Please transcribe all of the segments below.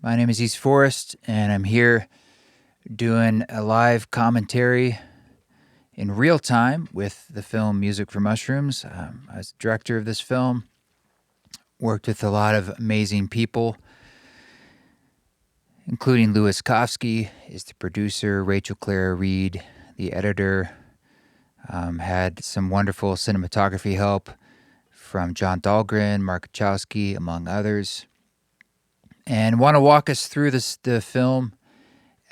My name is East Forest, and I'm here doing a live commentary in real time with the film Music for Mushrooms. I was the director of this film, worked with a lot of amazing people, including Louis Kofsky is the producer, Rachel Clara-Reed, the editor, had some wonderful cinematography help from John Dahlgren, Mark Kachowski, among others. And want to walk us through the film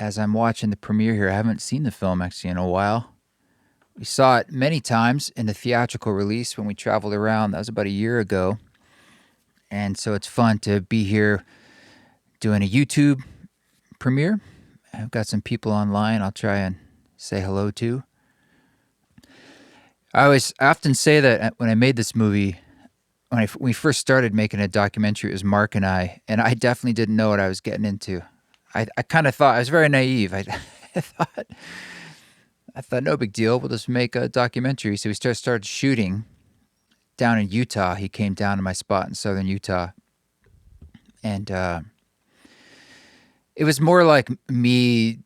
as I'm watching the premiere here. I haven't seen the film actually in a while. We saw it many times in the theatrical release when we traveled around. That was about a year ago. And so it's fun to be here doing a YouTube premiere. I've got some people online I'll try and say hello to. I often say that when I made this movie, when we first started making a documentary, it was Mark and I definitely didn't know what I was getting into. I kind of thought, I was very naive. I thought no big deal, we'll just make a documentary. So we started shooting down in Utah. He came down to my spot in southern Utah. And it was more like me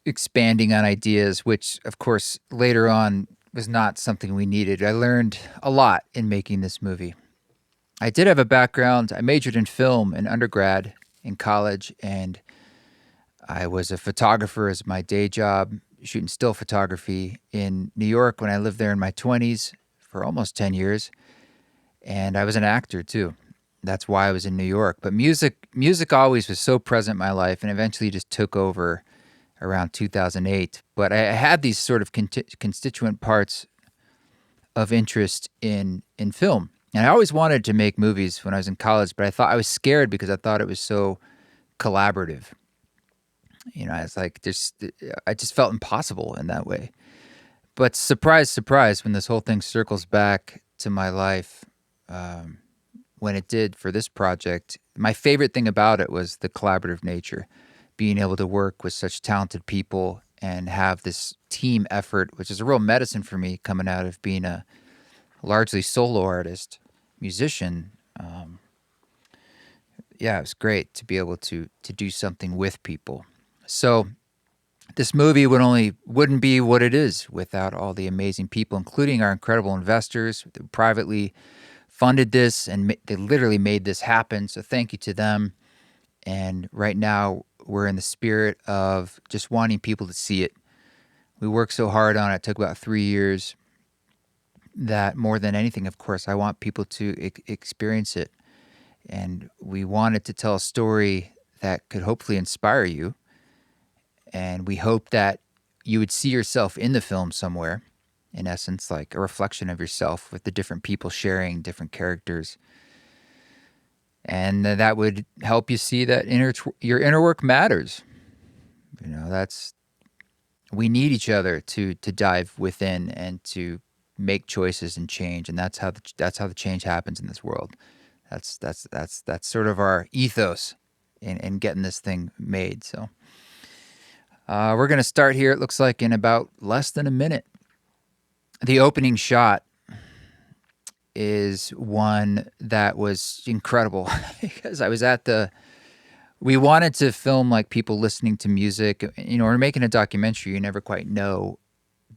expanding on ideas, which of course later on was not something we needed. I learned a lot in making this movie. I did have a background. I majored in film in undergrad in college, and I was a photographer as my day job, shooting still photography in New York when I lived there in my 20s for almost 10 years. And I was an actor too. That's why I was in New York. But music always was so present in my life, and eventually just took over around 2008. But I had these sort of constituent parts of interest in film. And I always wanted to make movies when I was in college, but I was scared because I thought it was so collaborative. You know, it's like I just felt impossible in that way. But surprise, surprise, when this whole thing circles back to my life, when it did for this project, my favorite thing about it was the collaborative nature, being able to work with such talented people and have this team effort, which is a real medicine for me coming out of being a largely solo artist, musician. Yeah, it was great to be able to do something with people. So this movie wouldn't be what it is without all the amazing people, including our incredible investors who privately funded this, and they literally made this happen. So thank you to them. And right now we're in the spirit of just wanting people to see it. We worked so hard on it. It took about 3 years. That more than anything, of course, I want people to experience it. And we wanted to tell a story that could hopefully inspire you. And we hope that you would see yourself in the film somewhere, in essence, like a reflection of yourself with the different people sharing different characters. And that would help you see that your inner work matters. You know, we need each other to dive within and to make choices and change, and that's how the change happens in this world. That's sort of our ethos in getting this thing made. So we're gonna start here. It looks like in about less than a minute. The opening shot is one that was incredible because I was we wanted to film like people listening to music. You know, we're making a documentary. You never quite know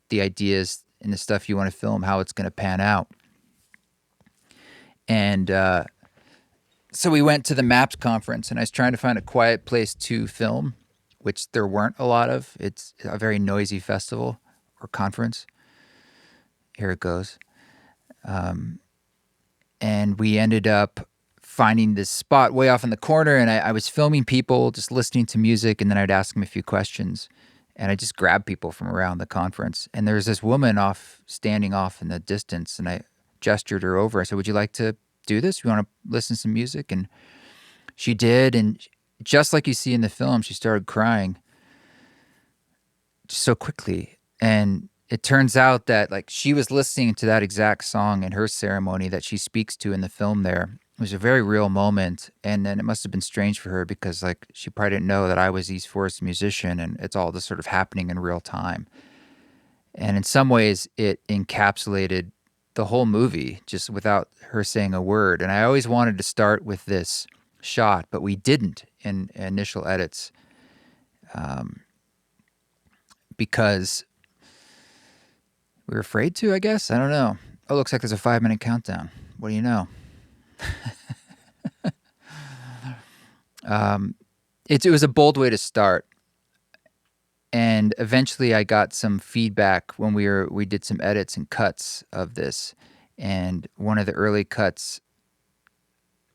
the ideas and the stuff you want to film, how it's going to pan out. And so we went to the MAPS conference, and I was trying to find a quiet place to film, which there weren't a lot of. It's a very noisy festival or conference. Here it goes. And we ended up finding this spot way off in the corner, and I was filming people just listening to music, and then I'd ask them a few questions. And I just grabbed people from around the conference. And there was this woman standing off in the distance, and I gestured her over. I said, "Would you like to do this? You want to listen to some music?" And she did. And just like you see in the film, she started crying just so quickly. And it turns out that like she was listening to that exact song in her ceremony that she speaks to in the film there. It was a very real moment, and then it must have been strange for her because like she probably didn't know that I was East Forest musician, and it's all just sort of happening in real time. And in some ways it encapsulated the whole movie just without her saying a word. And I always wanted to start with this shot, but we didn't in initial edits, because we were afraid to, I guess. I don't know. Oh, looks like there's a 5-minute countdown. What do you know? It was a bold way to start. And eventually I got some feedback when we did some edits and cuts of this. And one of the early cuts,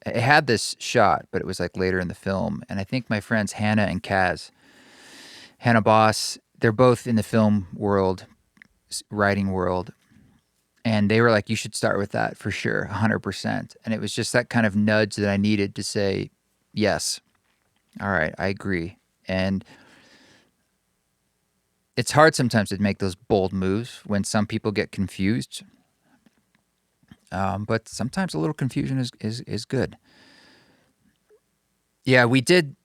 it had this shot, but it was like later in the film. And I think my friends Hannah and Kaz, Hannah Boss, they're both in the film world, writing world. And they were like, you should start with that for sure, 100%. And it was just that kind of nudge that I needed to say, yes, all right, I agree. And it's hard sometimes to make those bold moves when some people get confused. But sometimes a little confusion is good. Yeah, we did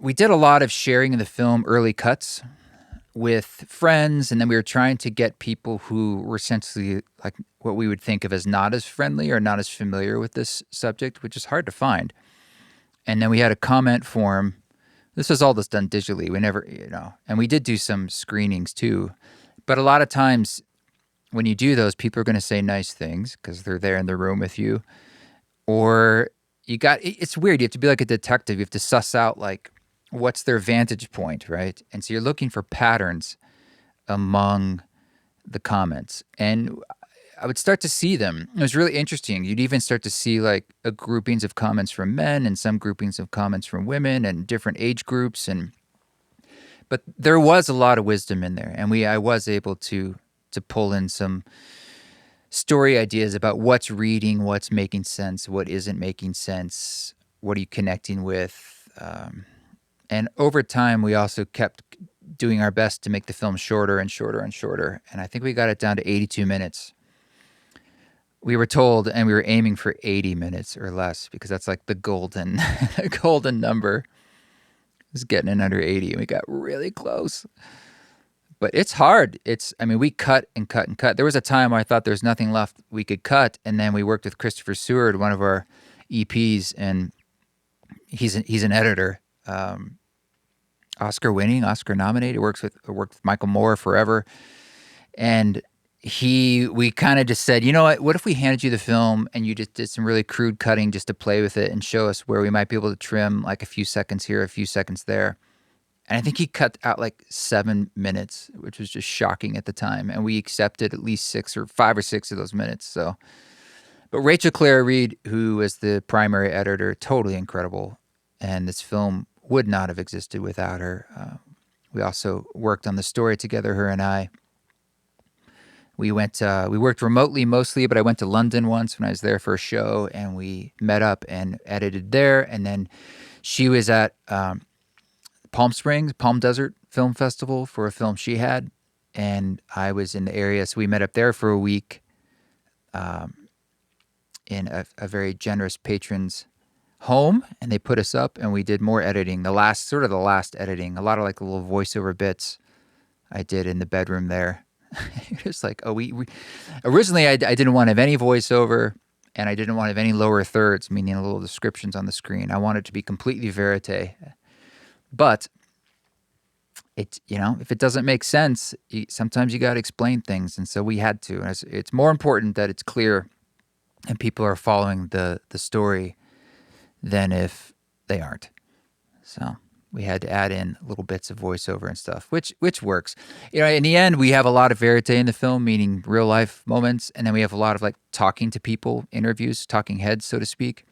a lot of sharing in the film, early cuts with friends, and then we were trying to get people who were essentially like what we would think of as not as friendly or not as familiar with this subject, which is hard to find. And then we had a comment form. This was all just done digitally. We never, and we did do some screenings too. But a lot of times when you do those, people are going to say nice things because they're there in the room with you. Or it's weird. You have to be like a detective. You have to suss out like what's their vantage point, right? And so you're looking for patterns among the comments. And I would start to see them. It was really interesting. You'd even start to see like groupings of comments from men and some groupings of comments from women and different age groups. But there was a lot of wisdom in there. And I was able to pull in some story ideas about what's reading, what's making sense, what isn't making sense, what are you connecting with. And over time, we also kept doing our best to make the film shorter and shorter and shorter. And I think we got it down to 82 minutes. We were told, and we were aiming for 80 minutes or less because that's like the golden number. It was getting in under 80, and we got really close. But it's hard. We cut and cut and cut. There was a time where I thought there was nothing left we could cut, and then we worked with Christopher Seward, one of our EPs, and he's an editor, Oscar-winning, Oscar-nominated. Worked with Michael Moore forever, and we kind of just said, you know what if we handed you the film and you just did some really crude cutting just to play with it and show us where we might be able to trim like a few seconds here, a few seconds there. And I think he cut out like 7 minutes, which was just shocking at the time. And we accepted at least 5 or 6 of those minutes. So, but Rachel Clara-Reed, who was the primary editor, totally incredible. And this film would not have existed without her. We also worked on the story together, her and I. We worked remotely mostly, but I went to London once when I was there for a show, and we met up and edited there. And then she was at Palm Desert Film Festival for a film she had, and I was in the area, so we met up there for a week in a very generous patron's home, and they put us up, and we did more editing. The last editing, a lot of like little voiceover bits I did in the bedroom there. Just like, we originally I didn't want to have any voiceover, and I didn't want to have any lower thirds, meaning little descriptions on the screen. I wanted it to be completely verite. But if it doesn't make sense, sometimes you got to explain things, and so we had to. And it's more important that it's clear and people are following the story than if they aren't. So we had to add in little bits of voiceover and stuff, which works. In the end, we have a lot of verite in the film, meaning real life moments, and then we have a lot of like talking to people, interviews, talking heads, so to speak.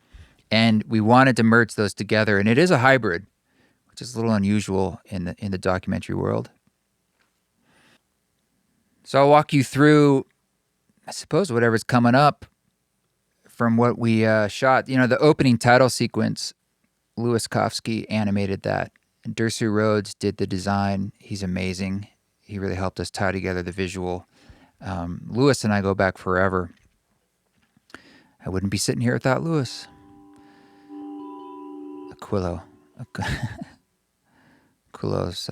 And we wanted to merge those together, and it is a hybrid, which is a little unusual in the documentary world. So I'll walk you through, I suppose, whatever's coming up from what we shot. The opening title sequence, Louis Kofsky animated that. And Dersu Rhodes did the design. He's amazing. He really helped us tie together the visual. Louis and I go back forever. I wouldn't be sitting here without Louis. Aquilo. Aquilo's,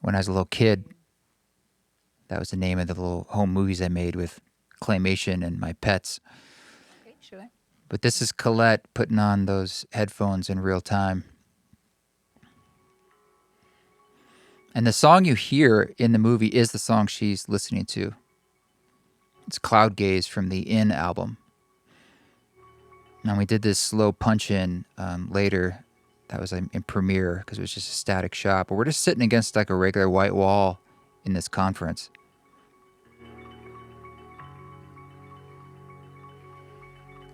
when I was a little kid, that was the name of the little home movies I made with claymation and my pets. Okay, sure. But this is Colette putting on those headphones in real time. And the song you hear in the movie is the song she's listening to. It's Cloud Gaze from the In album. And we did this slow punch in later. That was in premiere because it was just a static shot. But we're just sitting against like a regular white wall in this conference.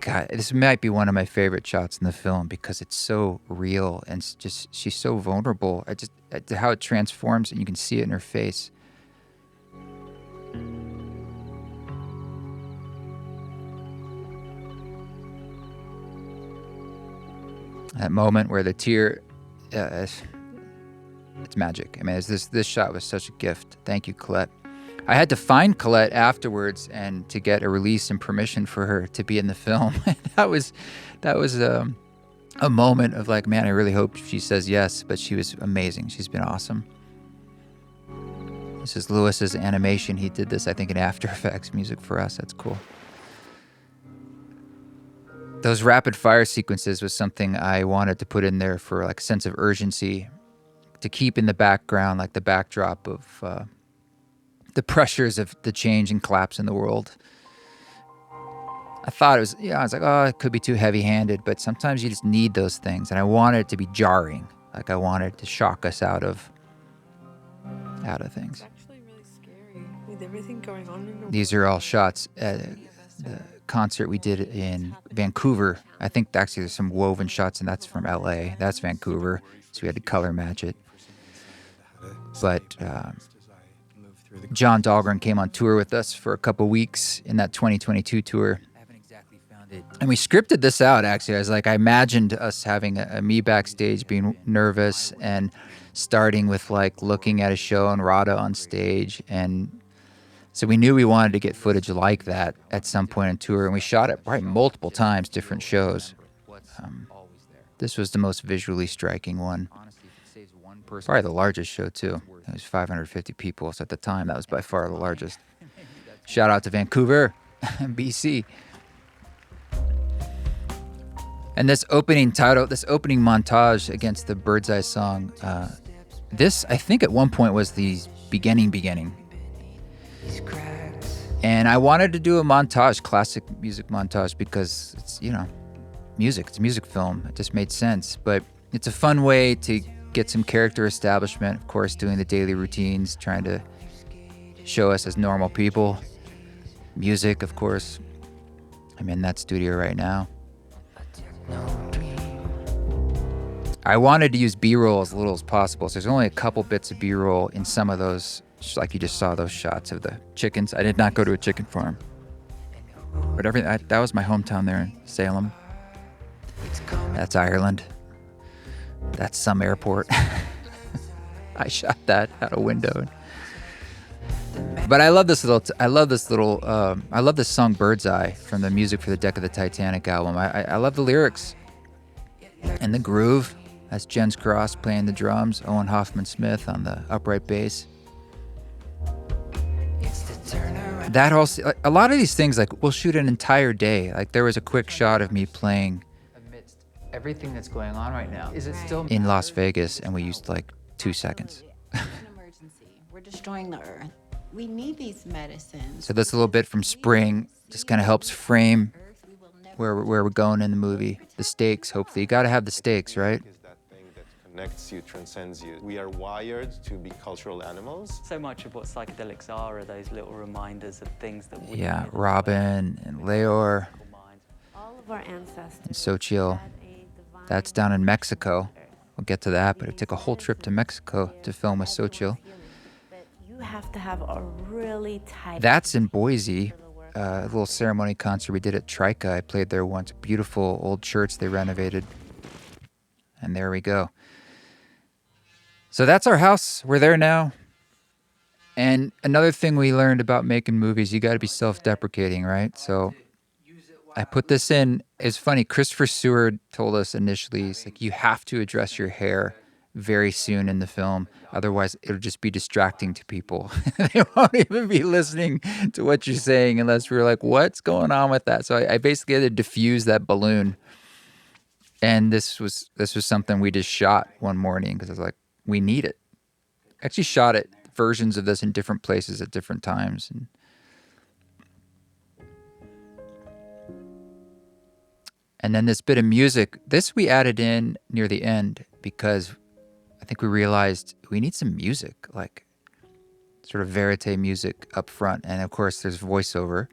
God, this might be one of my favorite shots in the film because it's so real and it's just she's so vulnerable. How it transforms and you can see it in her face. That moment where the tear, it's magic. I mean, this shot was such a gift. Thank you, Colette. I had to find Colette afterwards and to get a release and permission for her to be in the film. that was a moment of like, man, I really hope she says yes. But she was amazing. She's been awesome. This is Lewis's animation. He did this, I think, in After Effects music for us. That's cool. Those rapid fire sequences was something I wanted to put in there for like a sense of urgency, to keep in the background, like the backdrop of the pressures of the change and collapse in the world. I thought it was, I was like, oh, it could be too heavy-handed, but sometimes you just need those things. And I wanted it to be jarring. Like I wanted to shock us out of things. It's actually really scary with everything going on in the world. These are all shots at the concert we did in Vancouver. I think actually there's some woven shots, and that's from LA. That's Vancouver, so we had to color match it. But John Dahlgren came on tour with us for a couple weeks in that 2022 tour. And we scripted this out, actually. I imagined us having me backstage being nervous and starting with like looking at a show and Rada on stage. And so we knew we wanted to get footage like that at some point in tour. And we shot it probably multiple times, different shows. This was the most visually striking one. Probably the largest show, too. It was 550 people. So at the time, that was by far the largest. Shout out to Vancouver, BC. And this opening montage against the Bird's Eye song, this, I think at one point was the beginning. And I wanted to do a montage, classic music montage, because it's, music. It's a music film. It just made sense. But it's a fun way to get some character establishment, of course, doing the daily routines, trying to show us as normal people. Music, of course. I'm in that studio right now. I wanted to use B-roll as little as possible, so there's only a couple bits of B-roll in some of those, like you just saw those shots of the chickens. I did not go to a chicken farm, but that was my hometown there in Salem. That's Ireland. That's some airport. I shot that out a window. But I love this song Bird's Eye from the Music for the Deck of the Titanic album. I love the lyrics and the groove. That's Jens Cross playing the drums, Owen Hoffman-Smith on the upright bass. That also, a lot of these things, like we'll shoot an entire day. Like there was a quick shot of me playing amidst everything that's going on right now. Is it still in Las Vegas? And we used like 2 seconds. An emergency. We're destroying the earth. We need these medicines. So this little bit from Spring just kind of helps frame where we're going in the movie. The stakes, hopefully. You got to have the stakes, right? Connects you, transcends you. We are wired to be cultural animals. So much of what psychedelics are those little reminders of things that we Robin and Leor All of our ancestors. and Xochitl. That's down in Mexico. We'll get to that, but it took a whole trip to Mexico to film with Xochitl. You have to have a really tight. That's in Boise. A little ceremony concert we did at Trika. I played there once. Beautiful old church they renovated. And there we go. So that's our house. We're there now. And another thing we learned about making movies, you got to be self-deprecating, right? So I put this in. It's funny. Christopher Seward told us initially, he's like, you have to address your hair very soon in the film. Otherwise, it'll just be distracting to people. They won't even be listening to what you're saying unless we're like, what's going on with that? So I basically had to diffuse that balloon. And this was something we just shot one morning because I was like, we need it. Actually shot it, versions of this in different places at different times. And then this bit of music, this we added in near the end because I think we realized we need some music, like sort of verite music up front. And of course there's voiceover.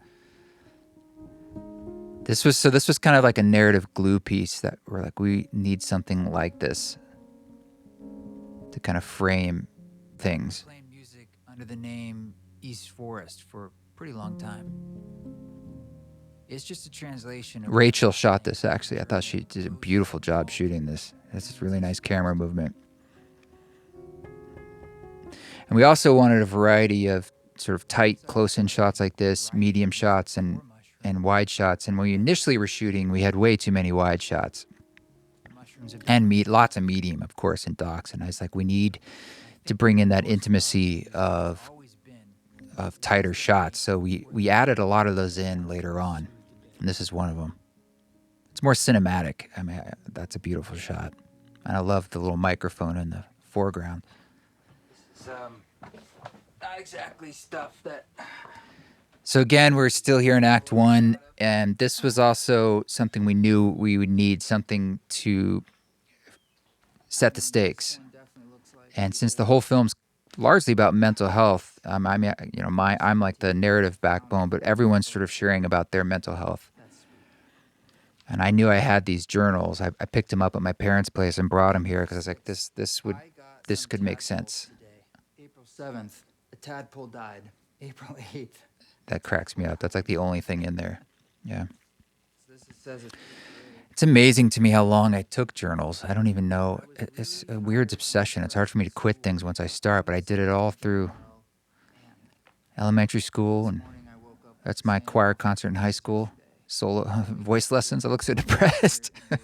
This was kind of like a narrative glue piece that we're like, we need something like this to kind of frame things. Playing music under the name East Forest for a pretty long time. It's just a translation. Rachel shot this, actually. I thought she did a beautiful job shooting this. It's a really nice camera movement. And we also wanted a variety of sort of tight, close-in shots like this, medium shots, and wide shots. And when we initially were shooting, we had way too many wide shots. And lots of medium, of course, in docs. And I was like, we need to bring in that intimacy of tighter shots. So we added a lot of those in later on. And this is one of them. It's more cinematic. I mean, that's a beautiful shot. And I love the little microphone in the foreground. This is not exactly stuff that... So again, we're still here in Act 1. And this was also something we knew we would need, something to set the stakes. And since the whole film's largely about mental health, I'm like the narrative backbone, but everyone's sort of sharing about their mental health. And I knew I had these journals. I picked them up at my parents' place and brought them here because I was like, this could make sense. April 7th, a tadpole died. April 8th. That cracks me up. That's like the only thing in there. Yeah. It's amazing to me how long I took journals. I don't even know. It's a weird obsession. It's hard for me to quit things once I start, but I did it all through elementary school, and that's my choir concert in high school. Solo voice lessons. I look so depressed. Why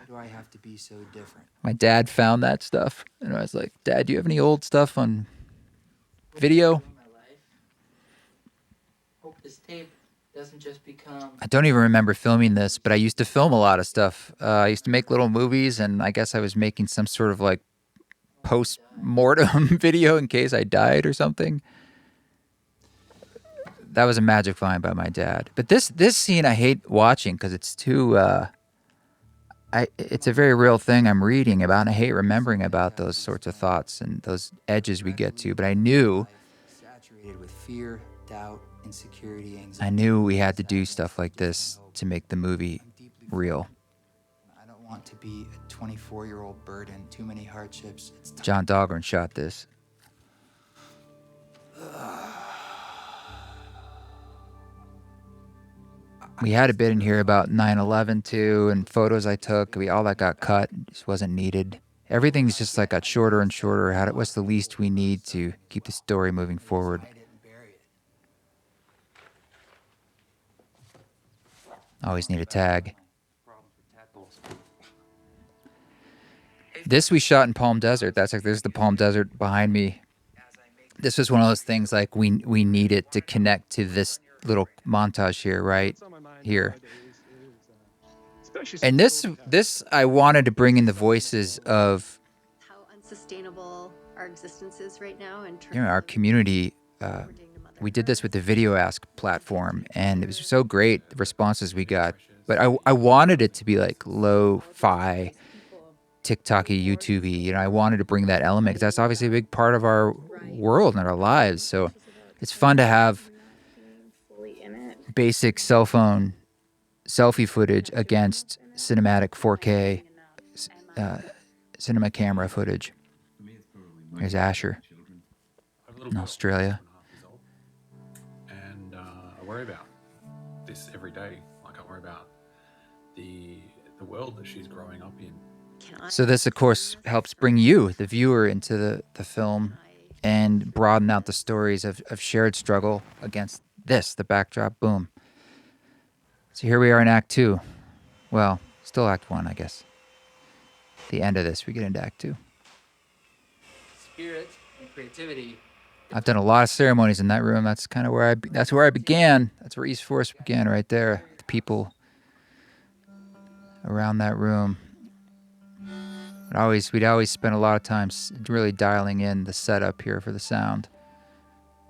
do I have to be so different? My dad found that stuff, and I was like, Dad, do you have any old stuff on video? Hope this tape doesn't just become... I don't even remember filming this, but I used to film a lot of stuff. I used to make little movies, and I guess I was making some sort of like post-mortem video in case I died or something. That was a magic find by my dad. But this scene I hate watching because it's too... it's a very real thing I'm reading about, and I hate remembering about those sorts of thoughts and those edges we get to. But I knew... Saturated with fear, doubt, insecurity, anxiety. I knew we had to do stuff like this to make the movie real. I don't want to be a 24-year-old burden, too many hardships. John Dahlgren shot this. We had a bit in here about 9/11 too, and photos I took. All that got cut. Just wasn't needed. Everything's just like got shorter and shorter. What's the least we need to keep the story moving forward? Always need a tag. This we shot in Palm Desert. There's the Palm Desert behind me. This was one of those things like we needed to connect to this little montage here, right here. And this I wanted to bring in the voices of how unsustainable our existence is right now, and our community. We did this with the Video Ask platform, and it was so great, the responses we got. But I wanted it to be like lo-fi, TikTok-y, YouTube-y. I wanted to bring that element because that's obviously a big part of our world and our lives. So it's fun to have basic cell phone selfie footage against cinematic 4K cinema camera footage. Here's Asher in Australia. I worry about this every day. Like I worry about the world that she's growing up in. So this, of course, helps bring you, the viewer, into the film and broaden out the stories of shared struggle against this, the backdrop. Boom. So here we are in Act 2. Well, still Act 1, I guess. The end of this, we get into Act 2. Spirit and creativity. I've done a lot of ceremonies in that room. That's kind of where I began. That's where East Forest began, right there. The people around that room. We'd always spend a lot of time really dialing in the setup here for the sound.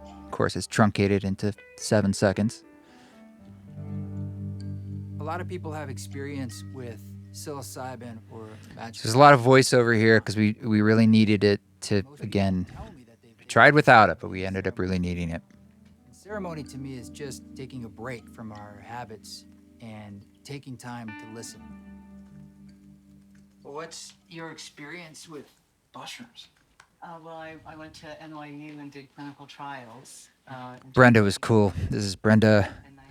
Of course, it's truncated into 7 seconds. A lot of people have experience with psilocybin or magic. There's a lot of voiceover here because we really needed it to, again, we tried without it, but we ended up really needing it. Ceremony to me is just taking a break from our habits and taking time to listen. What's your experience with mushrooms? Well, I went to NYU and did clinical trials. Brenda was cool. This is Brenda. In 19,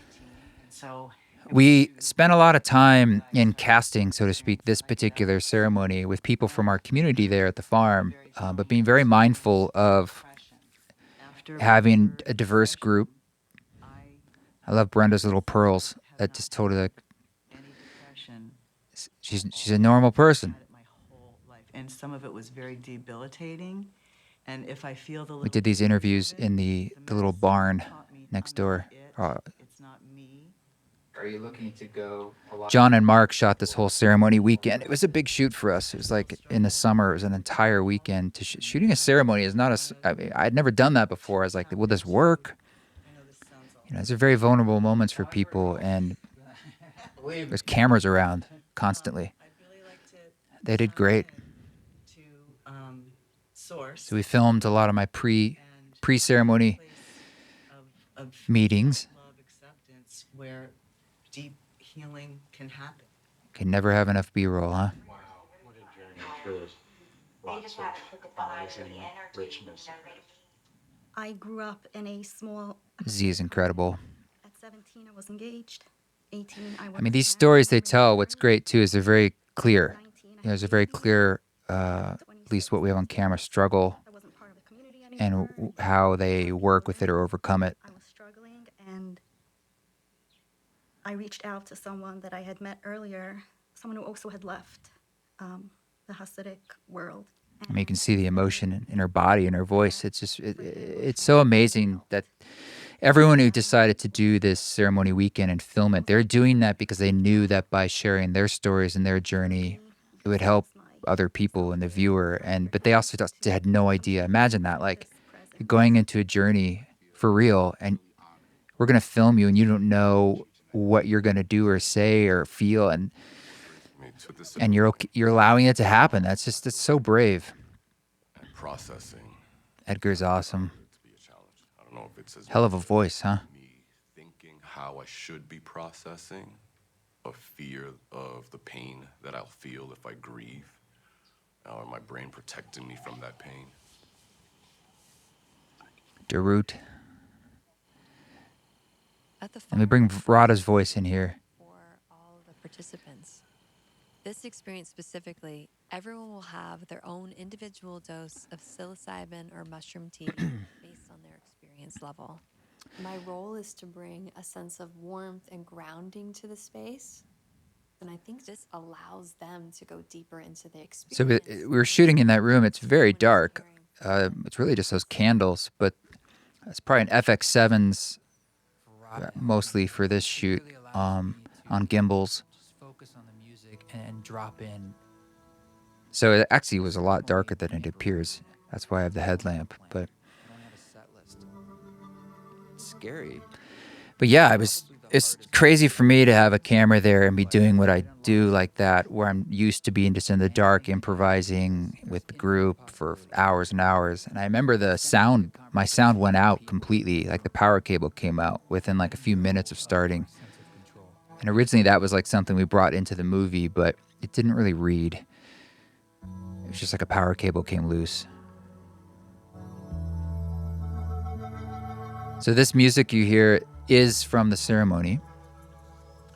and so We spent a lot of time in casting, so to speak, this particular ceremony with people from our community there at the farm, but being very mindful of having a diverse group. I love Brenda's little pearls. That just totally, like, she's a normal person. my whole life, and some of it was very debilitating. And if I feel the We did these interviews in the little barn next door. It's not me. Are you looking to go a lot? John and Mark shot this whole ceremony weekend. It was a big shoot for us. It was like in the summer. It was an entire weekend. Shooting a ceremony is not I'd never done that before. I was like, will this work? These are very vulnerable moments for people, and there's cameras around constantly. They did great. To source So we filmed a lot of my pre-ceremony of meetings. love, acceptance, where deep healing can happen. Can never have enough B-roll, huh? Wow, what a journey. I'm sure there's lots of amazing richness. I grew up in a small. Z is incredible. At 17, I was engaged. 18, I was. I mean, these stories they tell, what's great too is they're very clear. There's a very clear, at least what we have on camera, struggle I wasn't part of the community and anymore. how they work with it or overcome it. I was struggling, and I reached out to someone that I had met earlier, someone who also had left the Hasidic world. I mean, you can see the emotion in her body and her voice. It's just, it's so amazing that everyone who decided to do this ceremony weekend and film it, they're doing that because they knew that by sharing their stories and their journey, it would help other people and the viewer. But they also just had no idea. Imagine that, like, you're going into a journey for real, and we're going to film you, and you don't know what you're going to do or say or feel, and you're allowing it to happen. That's so brave. And processing. Edgar's awesome. To be a challenge. I don't know if it's as Hell of a voice, huh? me thinking how I should be processing, a fear of the pain that I'll feel if I grieve, or my brain protecting me from that pain. Darut. At the Let me bring Radha's voice in here. For all the participants. This experience specifically, everyone will have their own individual dose of psilocybin or mushroom tea based on their experience level. My role is to bring a sense of warmth and grounding to the space. And I think this allows them to go deeper into the So experience. we were shooting in that room. It's very dark. It's really just those candles, but it's probably an FX7s mostly for this shoot on gimbals. Just focus on the music and drop in. So it actually was a lot darker than it appears. That's why I have the headlamp. But I don't have a set list. It's scary. But yeah, it's crazy for me to have a camera there and be doing what I do like that, where I'm used to being just in the dark, improvising with the group for hours and hours. And I remember my sound went out completely, like the power cable came out within like a few minutes of starting. And originally that was like something we brought into the movie, but it didn't really read. It was just like a power cable came loose. So this music you hear is from the ceremony.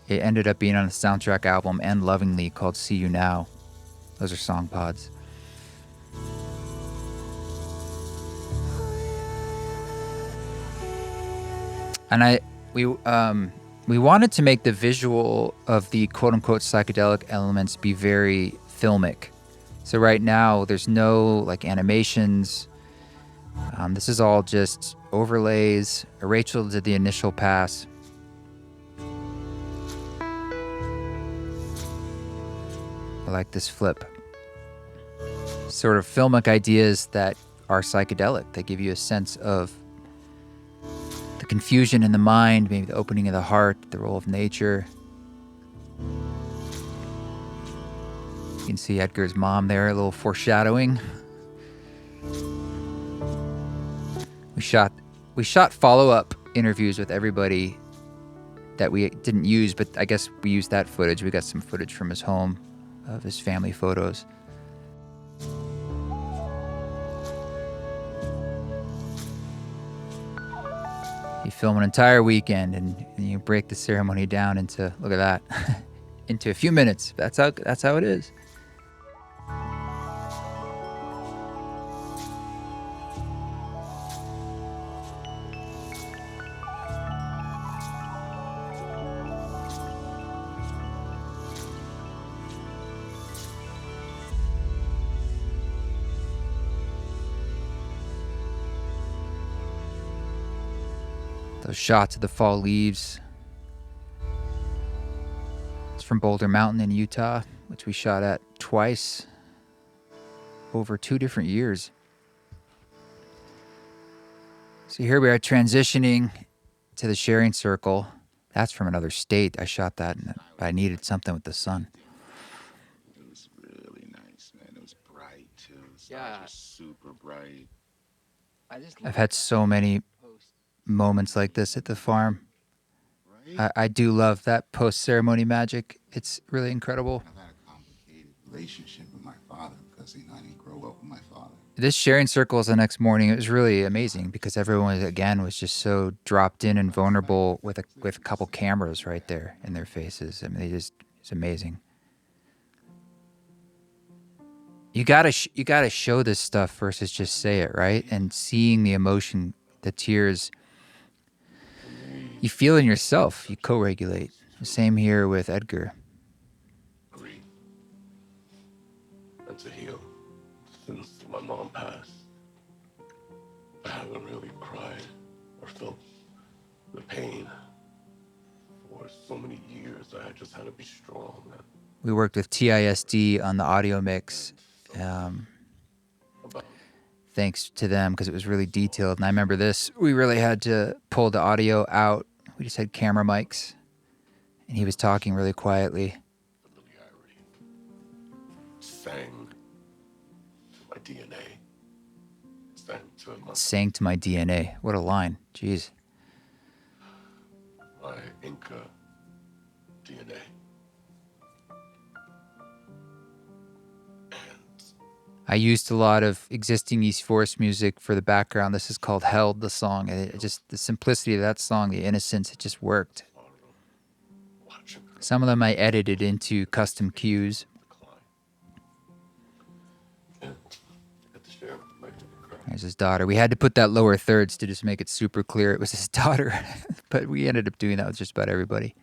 It ended up being on a soundtrack album and Lovingly called See You Now. Those are song pods. And we wanted to make the visual of the quote unquote psychedelic elements be very filmic. So right now there's no like animations. This is all just overlays. Rachel did the initial pass. I like this flip. sort of filmic ideas that are psychedelic. They give you a sense of the confusion in the mind, maybe the opening of the heart, the role of nature. You can see Edgar's mom there, a little foreshadowing. We shot follow-up interviews with everybody that we didn't use, but I guess we used that footage. We got some footage from his home of his family photos. You film an entire weekend and you break the ceremony down into, look at that, into a few minutes. That's how it is. Those shots of the fall leaves. It's from Boulder Mountain in Utah, which we shot at twice over 2 different years. So here we are transitioning to the sharing circle. That's from another state. I shot that, but I needed something with the sun. It was really nice, man. It was bright too. The stars were super bright. I've had so many moments like this at the farm. I do love that post-ceremony magic. It's really incredible. I've had a complicated relationship with my father because, I didn't grow up with my father. This sharing circles the next morning, it was really amazing because everyone, again, was just so dropped in and vulnerable with a couple cameras right there in their faces. I mean, it's amazing. You gotta show this stuff versus just say it, right? And seeing the emotion, the tears, you feel in yourself. You co-regulate. Same here with Edgar. And to heal. Since my mom passed, I haven't really cried or felt the pain for so many years. I just had to be strong. We worked with TISD on the audio mix. Thanks to them because it was really detailed. And I remember this, we really had to pull the audio out. We just had camera mics. And he was talking really quietly. Sang to my DNA. Sang to my DNA. What a line. Jeez. My Inca DNA. I used a lot of existing East Forest music for the background. This is called Held, the song. And it just, the simplicity of that song, the innocence, it just worked. Some of them I edited into custom cues. There's his daughter. We had to put that lower thirds to just make it super clear it was his daughter. But we ended up doing that with just about everybody.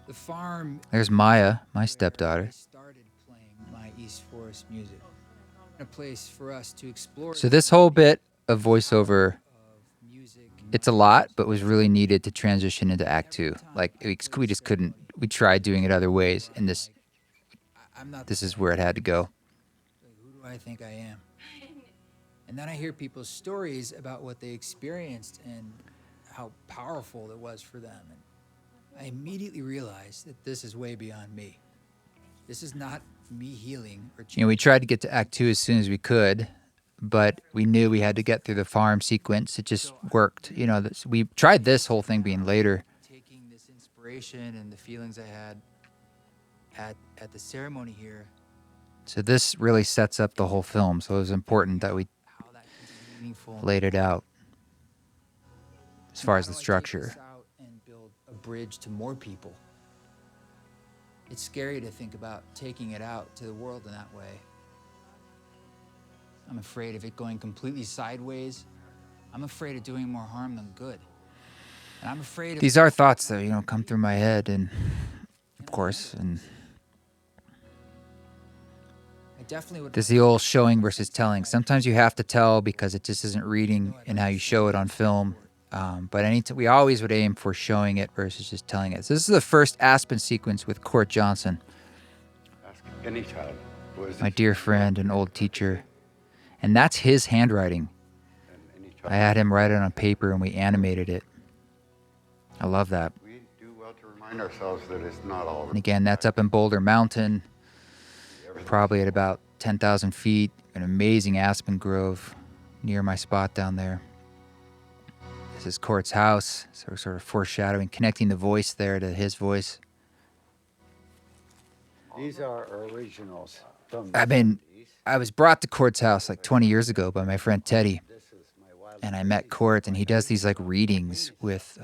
The farm. There's Maya, my stepdaughter. Started playing my East Forest music. A place for us to explore. So this whole bit of voiceover, it's a lot, but was really needed to transition into Act 2. Like, we just couldn't, we tried doing it other ways, and this is where it had to go. Who do I think I am? And then I hear people's stories about what they experienced and how powerful it was for them. And I immediately realized that this is way beyond me. This is not me healing or changing. You know, we tried to get to Act 2 as soon as we could, but we knew we had to get through the farm sequence. It just worked. You know, we tried this whole thing being later. Taking this inspiration and the feelings I had at the ceremony here. So this really sets up the whole film. So it was important that we laid it out as far as the structure. And build a bridge to more people. It's scary to think about taking it out to the world in that way. I'm afraid of it going completely sideways. I'm afraid of doing more harm than good. And I'm afraid of... These are thoughts that, you know, come through my head, and of course, and I definitely would... there's the old showing versus telling. Sometimes you have to tell because it just isn't reading in how you show it on film. But we always would aim for showing it versus just telling it. So this is the first Aspen sequence with Court Johnson. Ask any child my dear friend and old teacher. And that's his handwriting. I had him write it on paper and we animated it. I love that. We do well to remind ourselves that it's not all. And again, that's up in Boulder Mountain, probably at about 10,000 feet, an amazing aspen grove near my spot down there. This is Court's house, so we're sort of foreshadowing, connecting the voice there to his voice. These are originals. I was brought to Court's house like 20 years ago by my friend Teddy. And I met Court, and he does these like readings with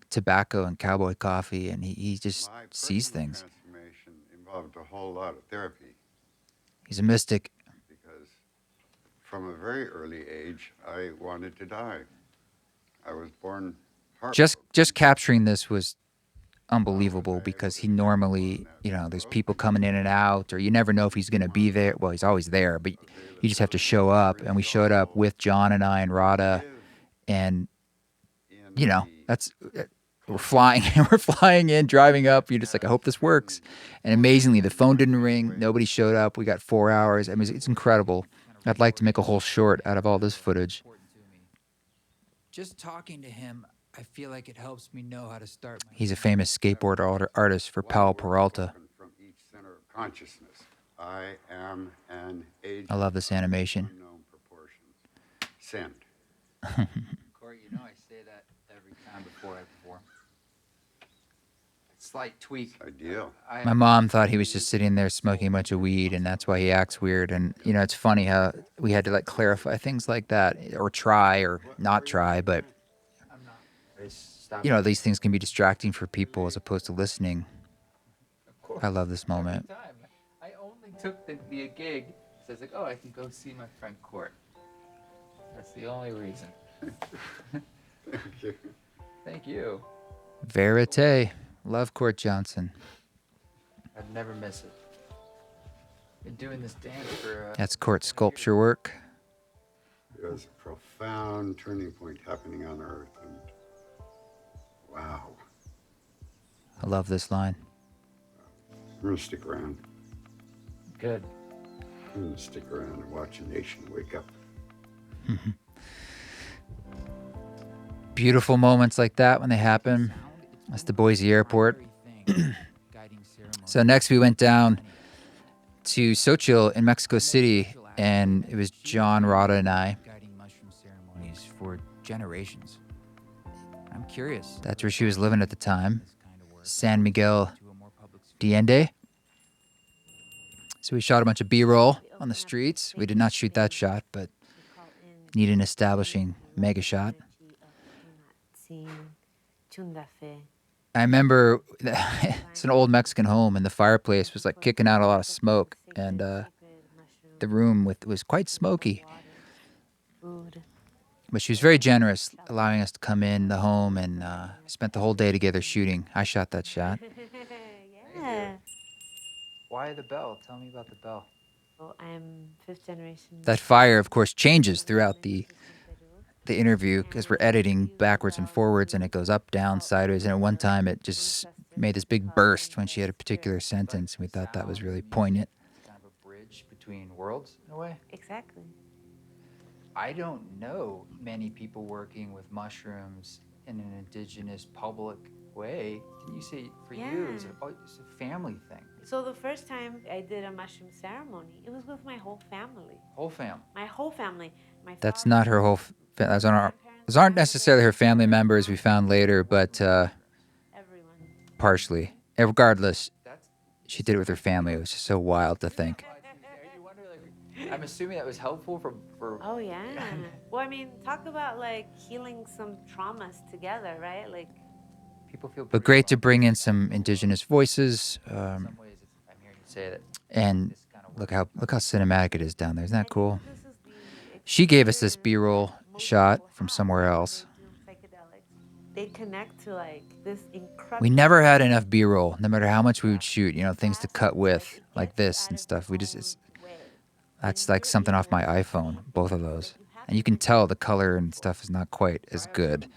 tobacco and cowboy coffee, and he just sees things. Transformation involved a whole lot of therapy. He's a mystic. Because from a very early age, I wanted to die. I was born heartbroken. Just capturing this was unbelievable because he normally, there's people coming in and out, or you never know if he's going to be there. Well, he's always there, but you just have to show up. And we showed up with John and I and Rada, and we're flying in, driving up. You're just like, I hope this works. And amazingly, the phone didn't ring. Nobody showed up. We got 4 hours. I mean, it's incredible. I'd like to make a whole short out of all this footage. Just talking to him, I feel like it helps me know how to start. He's a famous skateboard artist for Powell Peralta. From each center of consciousness, I am an agent. I love this animation. Unknown proportions. Send. Corey, I say that every time before I perform. Slight tweak. Ideal. My mom thought he was just sitting there smoking a bunch of weed, and that's why he acts weird. And, it's funny how we had to, like, clarify things like that, or try or not try, but, these things can be distracting for people as opposed to listening. I love this moment. I only took the gig, so I was like, I can go see my friend Court. That's the only reason. Thank you. Thank you. Verite. Love Court Johnson. I'd never miss it. Been doing this dance for... That's Court sculpture work. There was a profound turning point happening on Earth, and wow. I love this line. I'm going to stick around. Good. I'm going to stick around and watch a nation wake up. Beautiful moments like that when they happen. That's the Boise airport. So next we went down to Xochitl in Mexico City, and it was John, Rada, and I. Guiding mushroom ceremonies for generations. I'm curious. That's where she was living at the time. San Miguel de Allende. So we shot a bunch of B-roll on the streets. We did not shoot that shot, but need an establishing mega shot. I remember it's an old Mexican home, and the fireplace was like kicking out a lot of smoke, and the room was quite smoky. But she was very generous, allowing us to come in the home, and spent the whole day together shooting. I shot that shot. Yeah. Why the bell? Tell me about the bell. Well, I'm fifth generation. That fire, of course, changes throughout the interview because we're editing backwards and forwards, and it goes up, down, sideways. And at one time, it just made this big burst when she had a particular sentence. And we thought that was really poignant. It's kind of a bridge between worlds, in a way. Exactly. I don't know many people working with mushrooms in an indigenous public way. Can you say for you, it's a family thing? So the first time I did a mushroom ceremony, it was with my whole family. Whole fam. My whole family. That's not her whole. Those aren't necessarily her family members. We found later, but partially. And regardless, she did it with her family. It was just so wild to think. I'm assuming that was helpful for. Oh yeah. Well, I mean, talk about like healing some traumas together, right? Like. People feel. But great to bring in some indigenous voices. In some ways, I'm hearing you say that. And look how cinematic it is down there. Isn't that cool? She gave us this B-roll shot from somewhere else. They connect to like this incredible. We never had enough B-roll, no matter how much we would shoot. Things to cut with, like this and stuff. That's like something off my iPhone, both of those. And you can tell the color and stuff is not quite as good.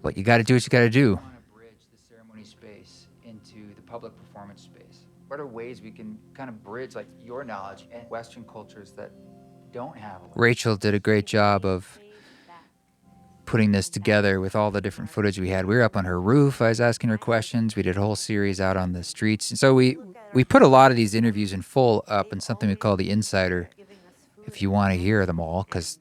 But you got to do what you got to do. I want to bridge the ceremony space into the public performance space. what are ways we can kind of bridge like your knowledge and Western cultures that don't have. Rachel did a great job of putting this together with all the different footage we had. We were up on her roof. I was asking her questions. We did a whole series out on the streets. And so we put a lot of these interviews in full up in something we call the Insider, if you want to hear them all, because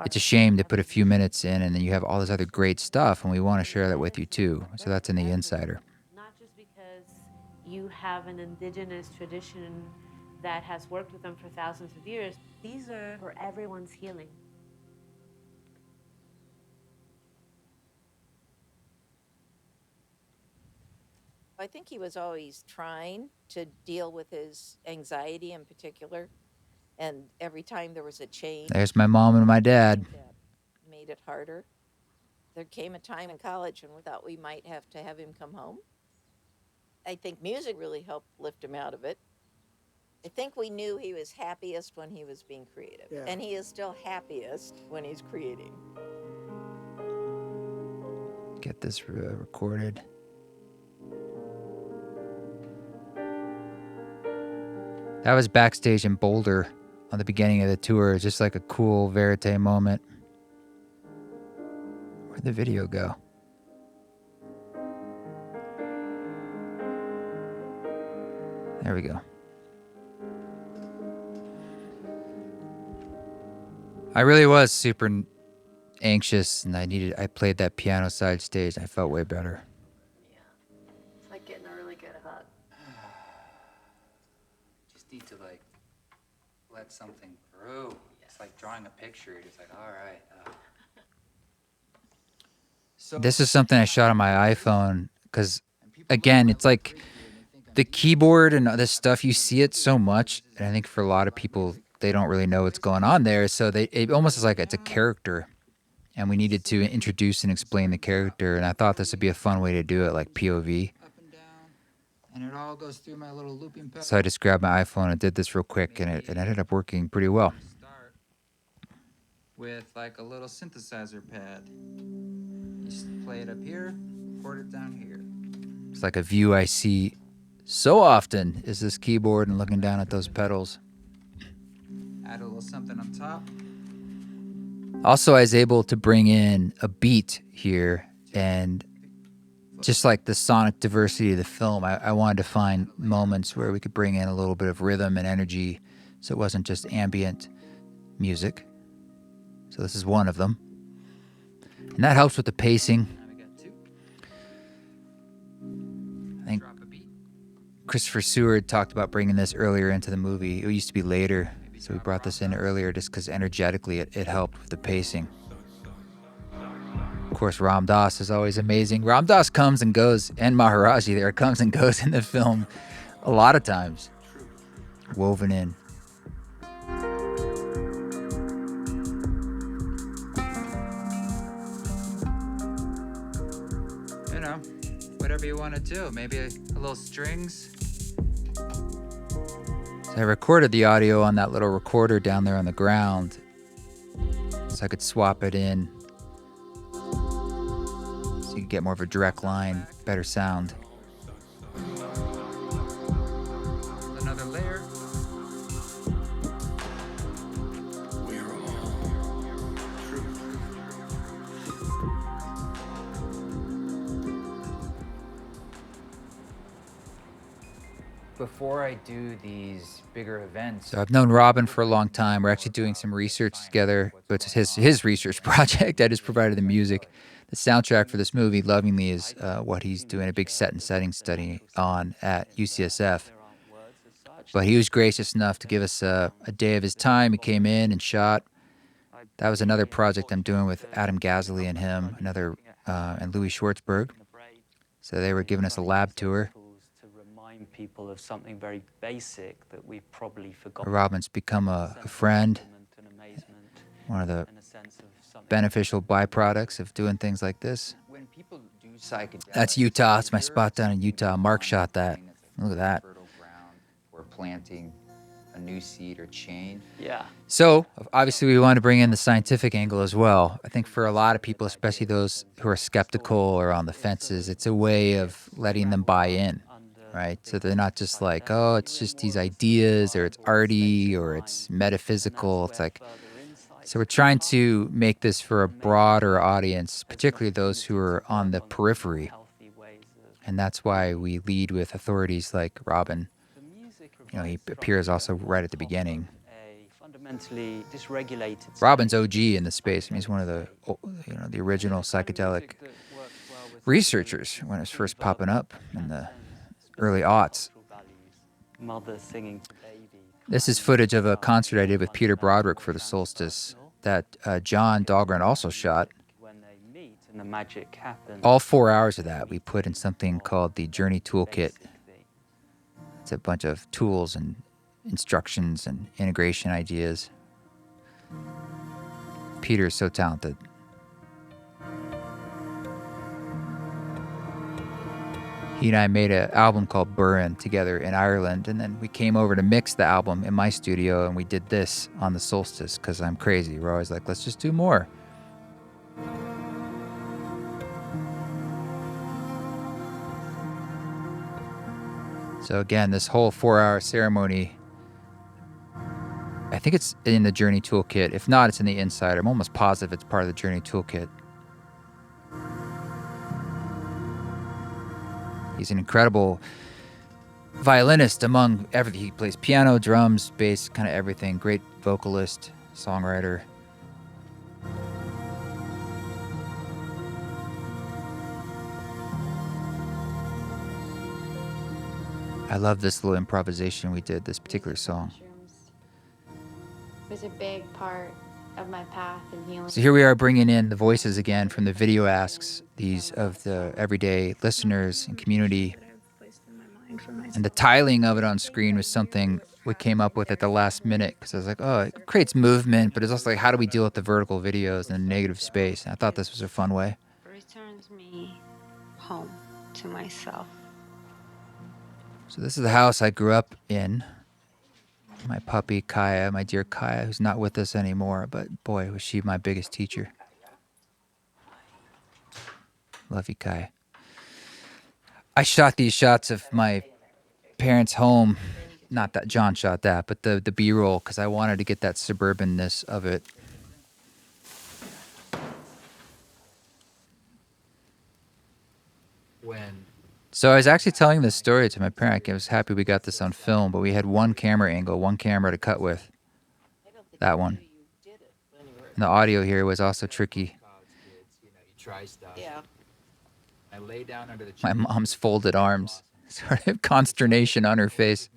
it's a shame to put a few minutes in and then you have all this other great stuff, and we want to share that with you too. So that's in the Insider. Not just because you have an indigenous tradition that has worked with them for thousands of years. These are for everyone's healing. I think he was always trying to deal with his anxiety in particular. And every time there was a change, There's my mom and my dad. Made it harder. There came a time in college when we thought we might have to have him come home. I think music really helped lift him out of it. I think we knew he was happiest when he was being creative. Yeah. And he is still happiest when he's creating. Get this recorded. That was backstage in Boulder on the beginning of the tour. Just like a cool verite moment. Where'd the video go? There we go. I really was super anxious, and I played that piano side stage, and I felt way better. It's like getting a really good hug. Just need to like let something through. It's like drawing a picture. You're just like, all right. This is something I shot on my iPhone because, again, it's like the keyboard and this stuff, you see it so much, and I think for a lot of people, they don't really know what's going on there, so it almost is like it's a character, and we needed to introduce and explain the character, and I thought this would be a fun way to do it, like POV. And it all goes through my little looping pedal. So I just grabbed my iPhone and did this real quick, and it ended up working pretty well. Start with like a little synthesizer pad. You just play it up here, record it down here. It's like a view I see so often is this keyboard and looking down at those pedals. Add a little something on top. Also, I was able to bring in a beat here, and just like the sonic diversity of the film, I wanted to find moments where we could bring in a little bit of rhythm and energy so it wasn't just ambient music. So this is one of them. And that helps with the pacing. I think Christopher Seward talked about bringing this earlier into the movie. It used to be later, so we brought this in earlier just because energetically it helped with the pacing. Of course, Ram Dass is always amazing. Ram Dass comes and goes, and Maharaji there comes and goes in the film a lot of times, woven in. You know, whatever you want to do. Maybe a little strings. So I recorded the audio on that little recorder down there on the ground so I could swap it in so you could get more of a direct line, better sound. Another layer. Before I do these bigger events, so I've known Robin for a long time. We're actually doing some research together, but it's his research project. I just provided the music. The soundtrack for this movie, Lovingly, is what he's doing a big set and setting study on at UCSF. But he was gracious enough to give us a day of his time. He came in and shot. That was another project I'm doing with Adam Gasly and him, and Louis Schwartzberg. So they were giving us a lab tour. People of something very basic that we've probably forgotten. Robin's become a friend, one of the beneficial byproducts of doing things like this. When people do psychedelics, That's Utah. It's my spot down in Utah. Mark shot that. Look at that. we're planting a new seed or chain. Yeah. So, obviously, we want to bring in the scientific angle as well. I think for a lot of people, especially those who are skeptical or on the fences, it's a way of letting them buy in. right? So they're not just like, oh, it's just these ideas, or it's arty, or it's metaphysical. It's like, so we're trying to make this for a broader audience, particularly those who are on the periphery. And that's why we lead with authorities like Robin. You know, he appears also right at the beginning. Fundamentally dysregulated. Robin's OG in the space. I mean, he's one of the, you know, the original psychedelic researchers when it was first popping up in the early aughts. Mother singing to baby. This is footage of a concert I did with Peter Broderick for the solstice that John Dahlgren also shot. When they meet and the magic happens. All 4 hours of that we put in something called the Journey Toolkit. It's a bunch of tools and instructions and integration ideas. Peter is so talented. He and I made an album called Burren together in Ireland, and then we came over to mix the album in my studio, and we did this on the solstice because I'm crazy. We're always like, let's just do more. So again, this whole 4-hour ceremony, I think it's in the Journey Toolkit. If not, it's in the Insider. I'm almost positive it's part of the Journey Toolkit. He's an incredible violinist among everything. He plays piano, drums, bass, kind of everything. Great vocalist, songwriter. I love this little improvisation we did, this particular song. It was a big part of my path in healing. So here we are bringing in the voices again from the video asks, these of the everyday listeners and community. And the tiling of it on screen was something we came up with at the last minute because I was like, oh, it creates movement, but it's also like, how do we deal with the vertical videos and the negative space? And I thought this was a fun way. Returns me home to myself. So this is the house I grew up in. My puppy, Kaya, my dear Kaya, who's not with us anymore, but boy, was she my biggest teacher. Love you, Kaya. I shot these shots of my parents' home. Not that John shot that, but the B-roll, because I wanted to get that suburbanness of it. So I was actually telling this story to my parent. I was happy we got this on film, but we had one camera angle, one camera to cut with. That one. And the audio here was also tricky. Yeah. I lay down under the My mom's folded arms. Sort of consternation on her face.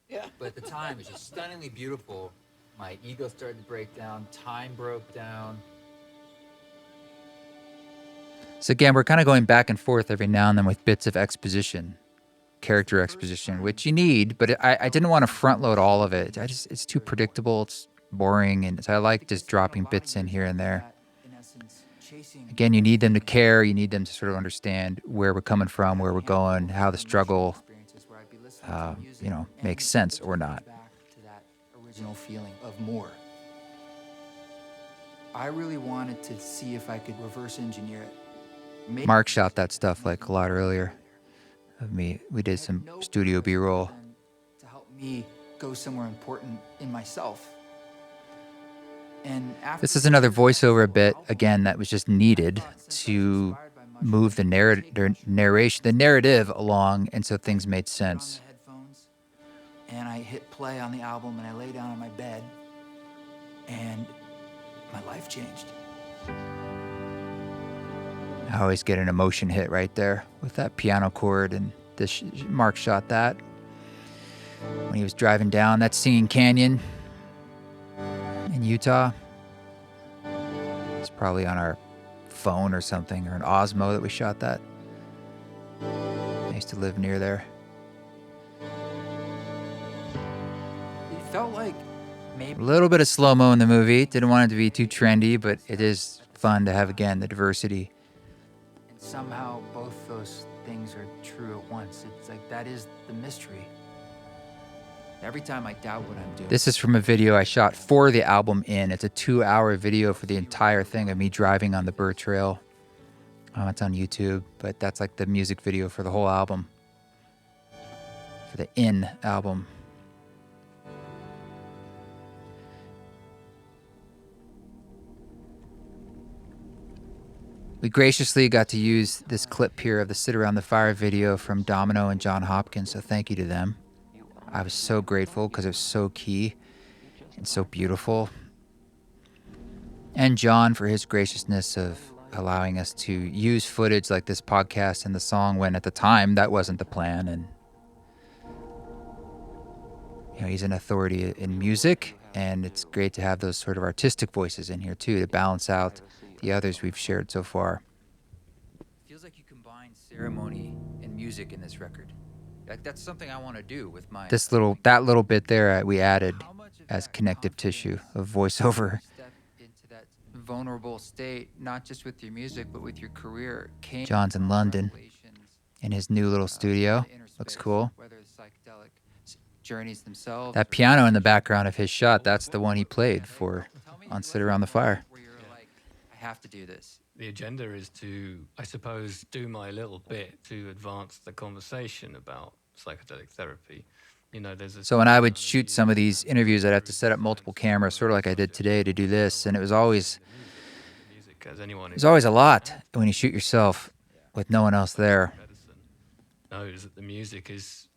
Yeah. But at the time, it was just stunningly beautiful. My ego started to break down. Time broke down. So again, we're kind of going back and forth every now and then with bits of exposition, character exposition, which you need, but I didn't want to front load all of it. It's too predictable, it's boring, and so I like just dropping bits in here and there. Again, you need them to care, you need them to sort of understand where we're coming from, where we're going, how the struggle, makes sense or not. To that original feeling of more. I really wanted to see if I could reverse engineer it. Mark shot that stuff like a lot earlier of me. We did some studio B-roll. To help me go somewhere important in myself. And after This is another voiceover bit, again, that was just needed to move the narrative along, and so things made sense. And I hit play on the album, and I lay down on my bed, and my life changed. I always get an emotion hit right there with that piano chord, and this Mark shot that when he was driving down that Singing Canyon in Utah. It's probably on our phone or something, or an Osmo that we shot that. I used to live near there. It felt like maybe A little bit of slow-mo in the movie. Didn't want it to be too trendy, but it is fun to have, again, the diversity. and somehow both those things are true at once. It's like that is the mystery. Every time I doubt what I'm doing. This is from a video I shot for the album In. It's a 2-hour video for the entire thing of me driving on the Burr Trail. It's on YouTube, but that's like the music video for the whole album. for the In album. We graciously got to use this clip here of the Sit Around the Fire video from Domino and John Hopkins, so thank you to them. I was so grateful because it was so key and so beautiful. And John for his graciousness of allowing us to use footage like this podcast and the song when at the time that wasn't the plan. And you know, he's an authority in music, and it's great to have those sort of artistic voices in here too to balance out the others we've shared so far. Feels like you combine ceremony and music in this record. Like that's something I want to do with my that little bit there we added as connective tissue of voiceover. Step into that vulnerable state, not just with your music but with your career. John's in London in his new little studio. Looks cool. Journeys themselves. That piano in the background of his shot, that's the one he played for on Sit Around the Fire. I have to do this. The agenda is to, I suppose, do my little bit to advance the conversation about psychedelic therapy. You know, So when I would shoot some of these interviews, I'd have to set up multiple cameras, sort of like I did today, to do this, and it was always a lot when you shoot yourself with no one else there. Knows that the music is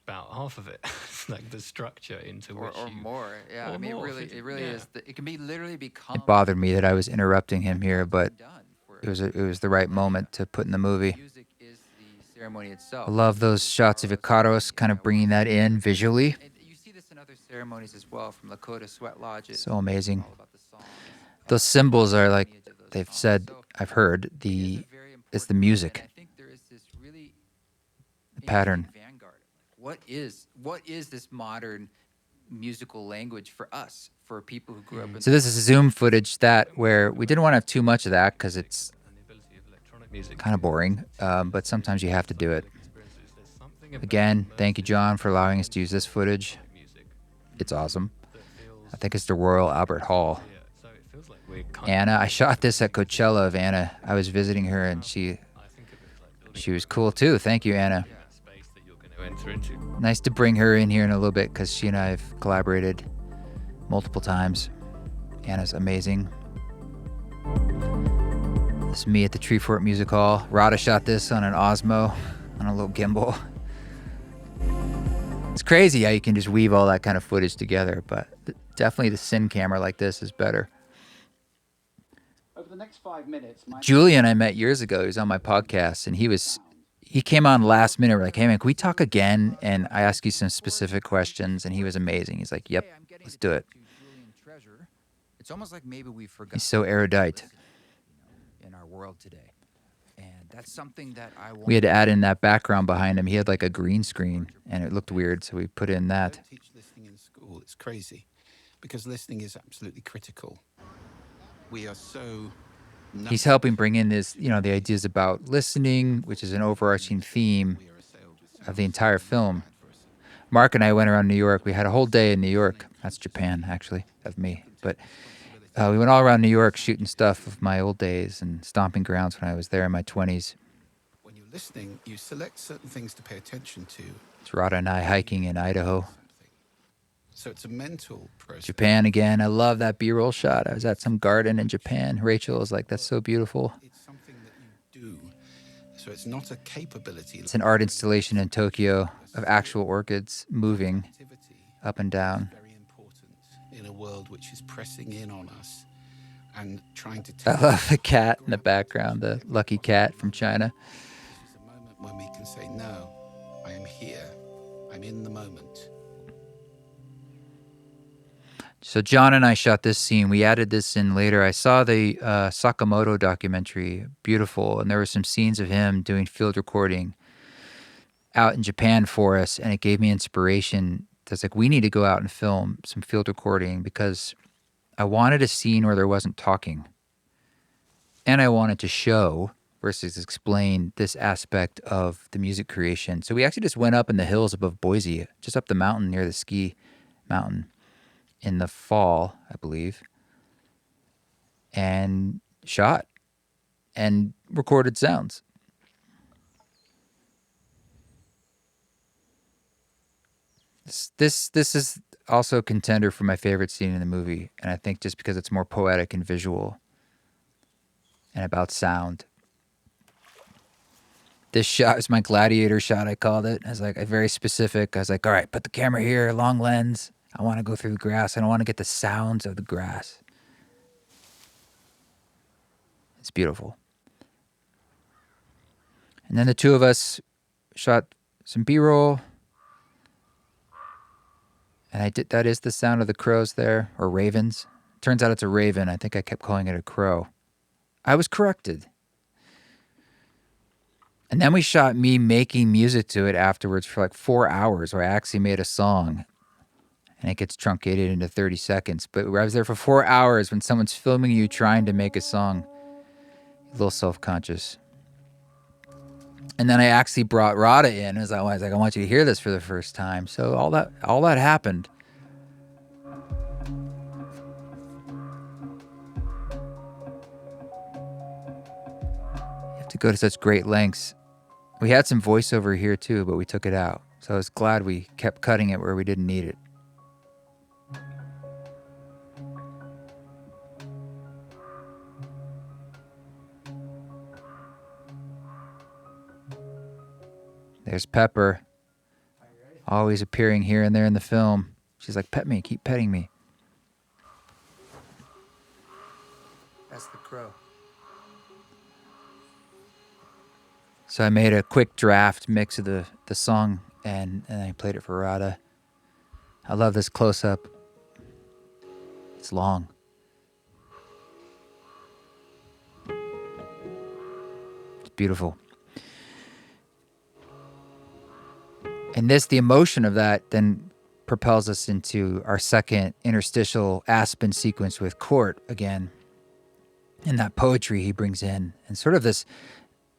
about half of it. It's like the structure into which or more. Yeah, or I mean, more, it really is. It can be literally become. It bothered me that I was interrupting him here, but it was the right moment to put in the movie. Music is the ceremony itself. I love those shots of Icaros, kind of bringing that in visually. And you see this in other ceremonies as well, from Lakota sweat lodges. So amazing. Those symbols are like they've said. I've heard it's the music. The pattern. What is this modern musical language for us, for people who grew up in... So this is Zoom footage where we didn't want to have too much of that because it's kind of boring, but sometimes you have to do it. Again, thank you, John, for allowing us to use this footage. It's awesome. I think it's the Royal Albert Hall. Anna, I shot this at Coachella of Anna. I was visiting her, and she was cool too. Thank you, Anna. Nice to bring her in here in a little bit because she and I have collaborated multiple times. Anna's amazing. This is me at the Treefort Music Hall. Rada shot this on an Osmo, on a little gimbal. It's crazy how you can just weave all that kind of footage together, but definitely the Cine camera like this is better. Over the next 5 minutes, Julian I met years ago. He was on my podcast, and he came on last minute. We're like, hey man, can we talk again? And I asked you some specific questions, and he was amazing. He's like, yep, let's do it. It's almost like maybe we forgot. He's so erudite. In our world today. And that's something that I want. We had to add in that background behind him. He had like a green screen, and it looked weird, so we put in that. Don't teach listening in school. It's crazy because listening is absolutely critical. We are so... He's helping bring in this, the ideas about listening, which is an overarching theme of the entire film. Mark and I went around New York. We had a whole day in New York. That's Japan, actually, of me. But we went all around New York shooting stuff of my old days and stomping grounds when I was there in my 20s. When you're listening, you select certain things to pay attention to. It's Rada and I hiking in Idaho. So it's a mental process. Japan again. I love that B-roll shot. I was at some garden in Japan. Rachel was like, that's so beautiful. It's something that you do. So it's not a capability. It's an art installation in Tokyo of actual orchids moving up and down. Very important in a world which is pressing in on us and trying to I love the cat in the background, the lucky cat from China. This is a moment when we can say, no, I am here. I'm in the moment. So John and I shot this scene. We added this in later. I saw the Sakamoto documentary, beautiful, and there were some scenes of him doing field recording out in Japan for us, and it gave me inspiration. It's like, we need to go out and film some field recording because I wanted a scene where there wasn't talking, and I wanted to show versus explain this aspect of the music creation. So we actually just went up in the hills above Boise, just up the mountain near the ski mountain, in the fall, I believe, and shot and recorded sounds. This is also a contender for my favorite scene in the movie, and I think just because it's more poetic and visual and about sound. This shot is my gladiator shot, I called it. I was like, very specific. I was like, all right, put the camera here, long lens. I want to go through the grass. I don't want to get the sounds of the grass. It's beautiful. And then the two of us shot some B-roll. And that is the sound of the crows there, or ravens. Turns out it's a raven. I think I kept calling it a crow. I was corrected. And then we shot me making music to it afterwards for like 4 hours, where I actually made a song. And it gets truncated into 30 seconds. But I was there for 4 hours when someone's filming you trying to make a song. A little self-conscious. And then I actually brought Rada in. I was like, I want you to hear this for the first time. So all that happened. You have to go to such great lengths. We had some voiceover here too, but we took it out. So I was glad we kept cutting it where we didn't need it. There's Pepper, always appearing here and there in the film. She's like, pet me, keep petting me. That's the crow. So I made a quick draft mix of the song and I played it for Rada. I love this close-up. It's long. It's beautiful. And the emotion of that then propels us into our second interstitial Aspen sequence with Court again. And that poetry he brings in. And sort of this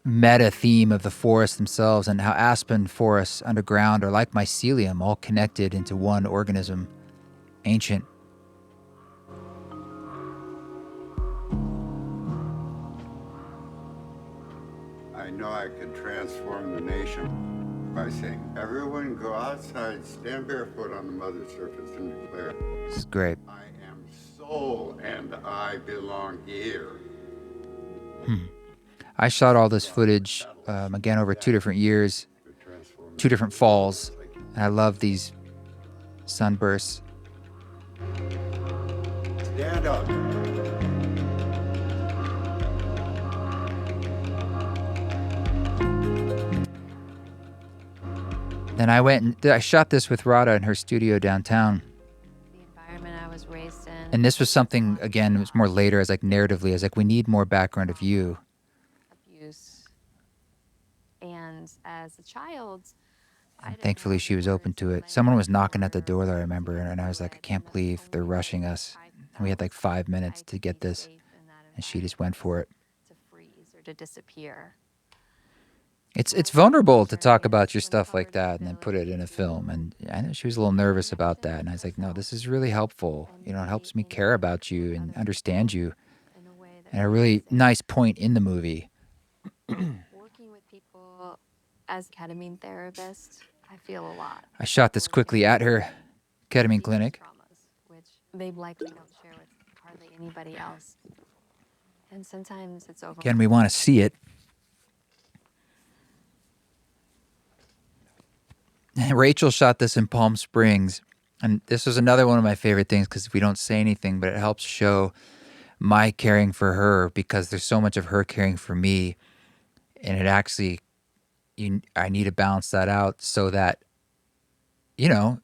meta theme of the forests themselves and how aspen forests underground are like mycelium, all connected into one organism, ancient. I know I could transform the nation by saying, everyone go outside, stand barefoot on the mother surface and declare, this is great. I am soul and I belong here. I shot all this footage, again, over 2 different years, 2 different falls, and I love these sunbursts. Stand up. Then I went and I shot this with Rada in her studio downtown. The environment I was raised in. And this was something, again, it was more later, as like narratively, as like, we need more background of you. Abuse. And as a child, And thankfully she was open to it. Someone was knocking at the door that I remember, and I was like, I can't believe they're rushing us. And we had like 5 minutes to get this, and she just went for it. to freeze or to disappear. It's vulnerable to talk about your stuff like that and then put it in a film. And I know she was a little nervous about that. And I was like, no, this is really helpful. You know, it helps me care about you and understand you. And a really nice point in the movie. Working with people as ketamine therapist, I feel a lot. I shot this quickly at her ketamine clinic. Which they likely don't share with hardly anybody else. And sometimes it's over. Again, we want to see it. Rachel shot this in Palm Springs, and this was another one of my favorite things because we don't say anything, but it helps show my caring for her because there's so much of her caring for me, and it actually, I need to balance that out so that, you know,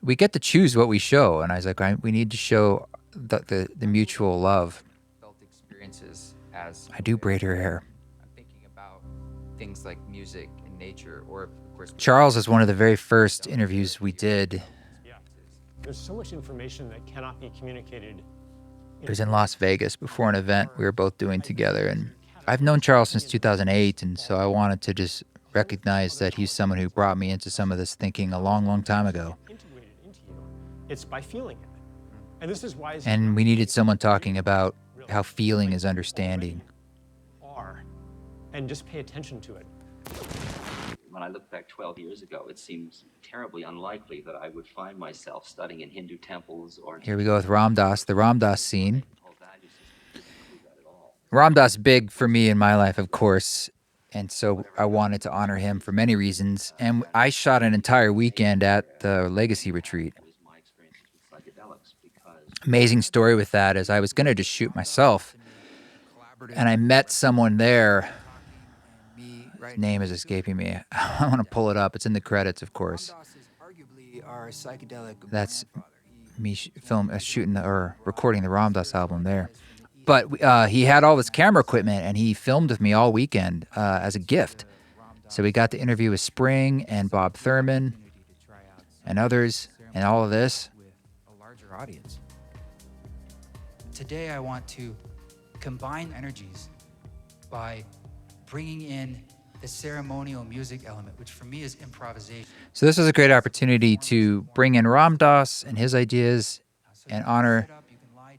we get to choose what we show. And I was like, we need to show the mutual love. Felt experiences as I do braid her hair. I'm thinking about things like music and nature, or of course, Charles is one of the very first interviews we did. Yeah, there's so much information that cannot be communicated. It was in Las Vegas before an event we were both doing together, and I've known Charles since 2008, and so I wanted to just recognize that he's someone who brought me into some of this thinking a long, long time ago. Integrated into you. It's by feeling it. And this is why. And we needed someone talking about how feeling is understanding. And just pay attention to it. when I look back 12 years ago, it seems terribly unlikely that I would find myself studying in Hindu temples or... Here we go with Ram Dass, the Ram Dass scene. Ram Dass big for me in my life, of course, and so I wanted to honor him for many reasons. And I shot an entire weekend at the Legacy Retreat. Amazing story with that is I was going to just shoot myself, and I met someone there. His name is escaping me. I want to pull it up. It's in the credits, of course. That's me shooting or recording the Ram Dass album there. But he had all this camera equipment, and he filmed with me all weekend as a gift. So we got to interview with Spring and Bob Thurman and others and all of this. With a larger audience. Today I want to combine energies by bringing in the ceremonial music element, which for me is improvisation. So this was a great opportunity to bring in Ram Dass and his ideas and honor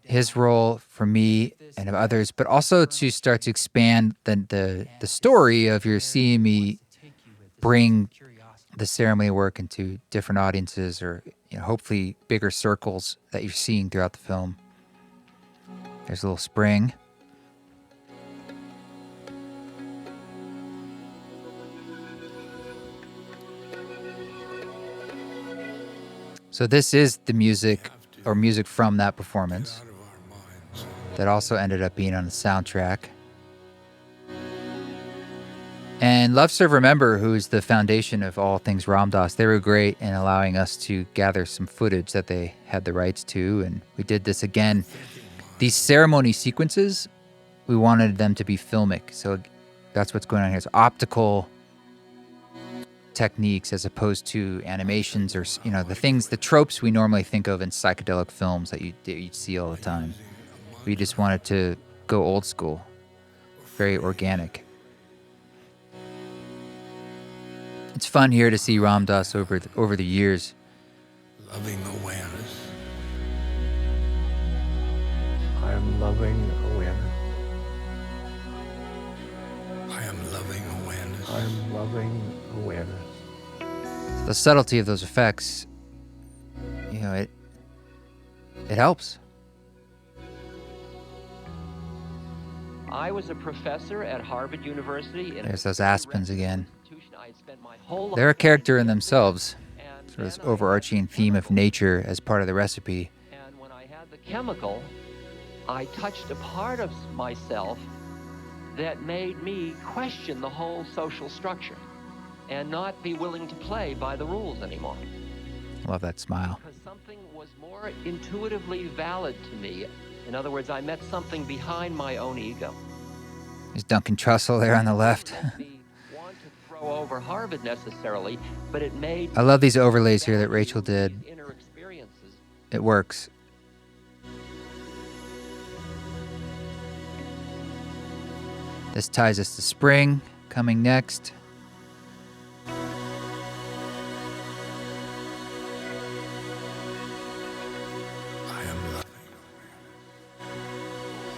his role for me and of others, but also to start to expand the story of you're seeing me bring the ceremony work into different audiences, or hopefully bigger circles that you're seeing throughout the film. There's a little Spring. So this is the music, or music from that performance, that also ended up being on the soundtrack. And Love Serve Remember, who's the foundation of all things Ram Dass, they were great in allowing us to gather some footage that they had the rights to, and we did this again. These ceremony sequences, we wanted them to be filmic, so that's what's going on here. It's optical techniques as opposed to animations or the tropes we normally think of in psychedelic films that you'd see all the time. We just wanted to go old school, very organic. It's fun here to see Ram Dass over the years. Loving awareness. I am loving awareness. I am loving awareness. I am loving awareness. The subtlety of those effects, it helps. I was a professor at Harvard University. There's those aspens again. I had spent my whole They're a life character in themselves. Sort of this overarching theme of nature as part of the recipe. And when I had the chemical, I touched a part of myself that made me question the whole social structure and not be willing to play by the rules anymore. Love that smile. Because something was more intuitively valid to me. In other words, I met something behind my own ego. There's Duncan Trussell there on the left. Want to throw over Harvard necessarily, but it made... I love these overlays here that Rachel did. Inner experiences. It works. This ties us to Spring, coming next.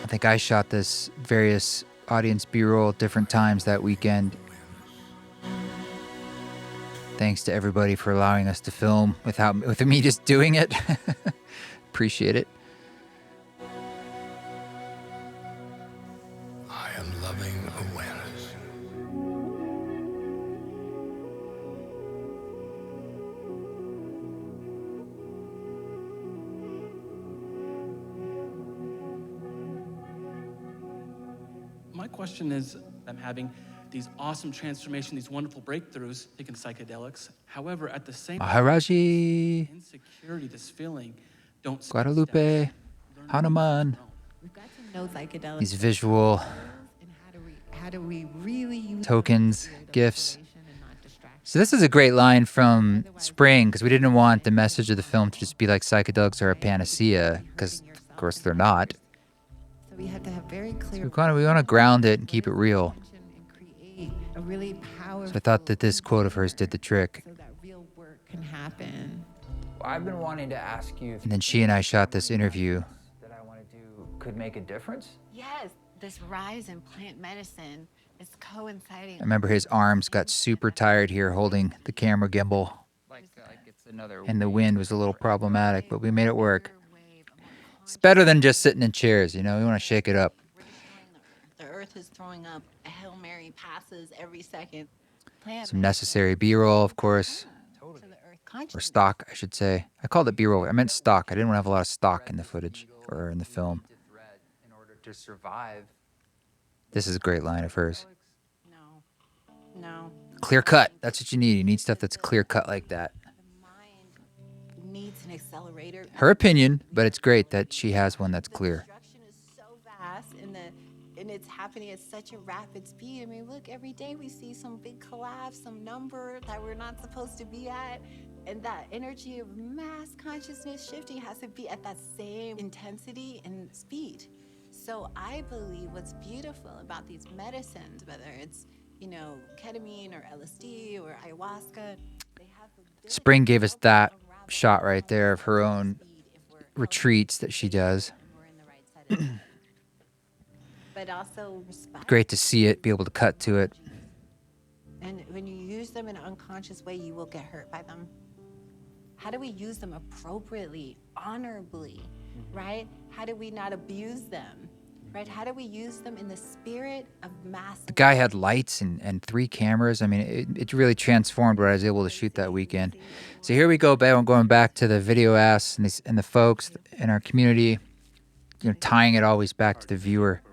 I think I shot this various audience B-roll at different times that weekend. Thanks to everybody for allowing us to film with me just doing it. Appreciate it. I am loving awareness. My question is, I'm having these awesome transformations, these wonderful breakthroughs, taking psychedelics. However, at the same Maharaji, insecurity, this feeling, don't Guadalupe, Hanuman. We've got to know psychedelics. These visual How do we really use tokens, gifts. So this is a great line from Spring, because we didn't want the message of the film to just be like psychedelics are a panacea, because of course they're not. So we have to have very clear. So we want to ground it and keep it real. A really powerful. So I thought that this quote of hers did the trick. So that real work can happen. I've been wanting to ask you if And then she and I shot this interview. that I want to do could make a difference. Yes, this rise in plant medicine It's coinciding. I remember his arms got super tired here holding the camera gimbal. And the wind was a little problematic, but we made it work. It's better than just sitting in chairs, you know? We want to shake it up. The earth is throwing up Hail Mary passes every second. Some necessary B-roll, of course. Or stock, I should say. I called it B-roll. I meant stock. I didn't want to have a lot of stock in the footage or in the film. In order to survive. This is a great line of hers. No. Clear cut. That's what you need. You need stuff that's clear cut like that. Needs an accelerator. Her opinion, but it's great that she has one that's clear. Fast and it's happening at such a rapid speed. I mean, look, every day we see some big collapse, some number that we're not supposed to be at, and that energy of mass consciousness shifting has to be at that same intensity and speed. So I believe what's beautiful about these medicines, whether it's, ketamine or LSD or ayahuasca, Spring gave us that shot right there of her own retreats that she does. but also respect. Great to see it, be able to cut to it. And when you use them in an unconscious way, you will get hurt by them. How do we use them appropriately, honorably, right? How do we not abuse them, right? How do we use them in the spirit of mass? The guy had lights and 3 cameras. I mean, it really transformed what I was able to shoot that weekend. So here we go, going back to the video ass and the folks in our community, tying it always back to the viewer.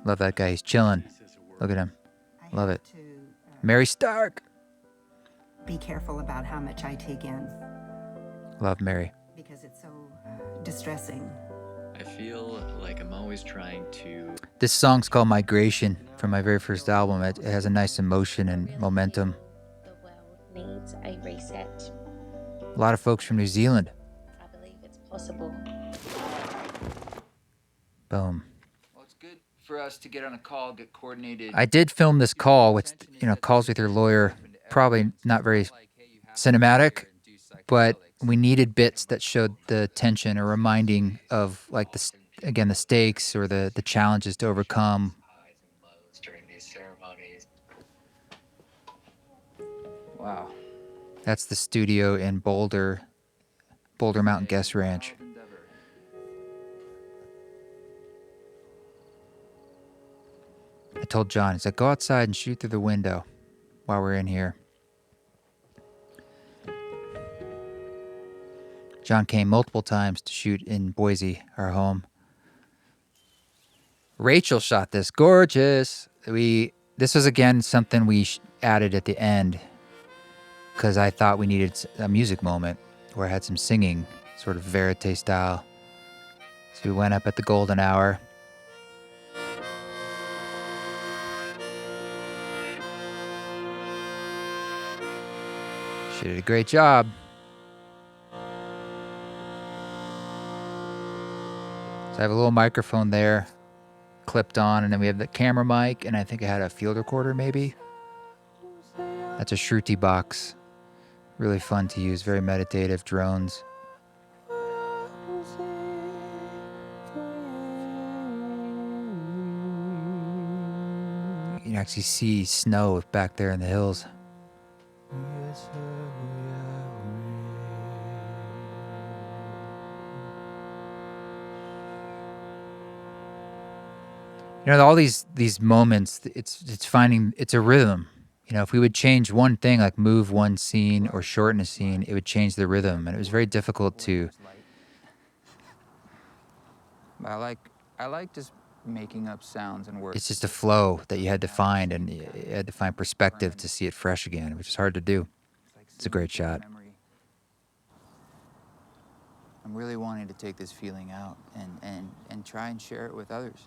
Love that guy. He's chilling. Look at him. Love it. Mary Stark. Be careful about how much I take in. Love Mary. Because it's so distressing. I feel like I'm always trying to... This song's called Migration from my very first album. It has a nice emotion and momentum. The world needs a reset. A lot of folks from New Zealand. I believe it's possible. Boom. Well, it's good for us to get on a call, get coordinated. I did film this call, which, calls with your lawyer. Probably not very cinematic, but we needed bits that showed the tension or reminding of, like, the stakes or the challenges to overcome. During these ceremonies. Wow. That's the studio in Boulder Mountain Guest Ranch. I told John, he's like, go outside and shoot through the window while we're in here. John came multiple times to shoot in Boise, our home. Rachel shot this. Gorgeous. This was, again, something we added at the end because I thought we needed a music moment where I had some singing, sort of verite style. So we went up at the golden hour. She did a great job. So I have a little microphone there clipped on, and then we have the camera mic, and I think I had a field recorder maybe. That's a Shruti box. Really fun to use, very meditative, drones. You can actually see snow back there in the hills. All these moments, it's finding, it's a rhythm. If we would change one thing, like move one scene or shorten a scene, it would change the rhythm. And it was very difficult to... I like just making up sounds and words. It's just a flow that you had to find, and you had to find perspective to see it fresh again, which is hard to do. It's a great shot. I'm really wanting to take this feeling out and try and share it with others.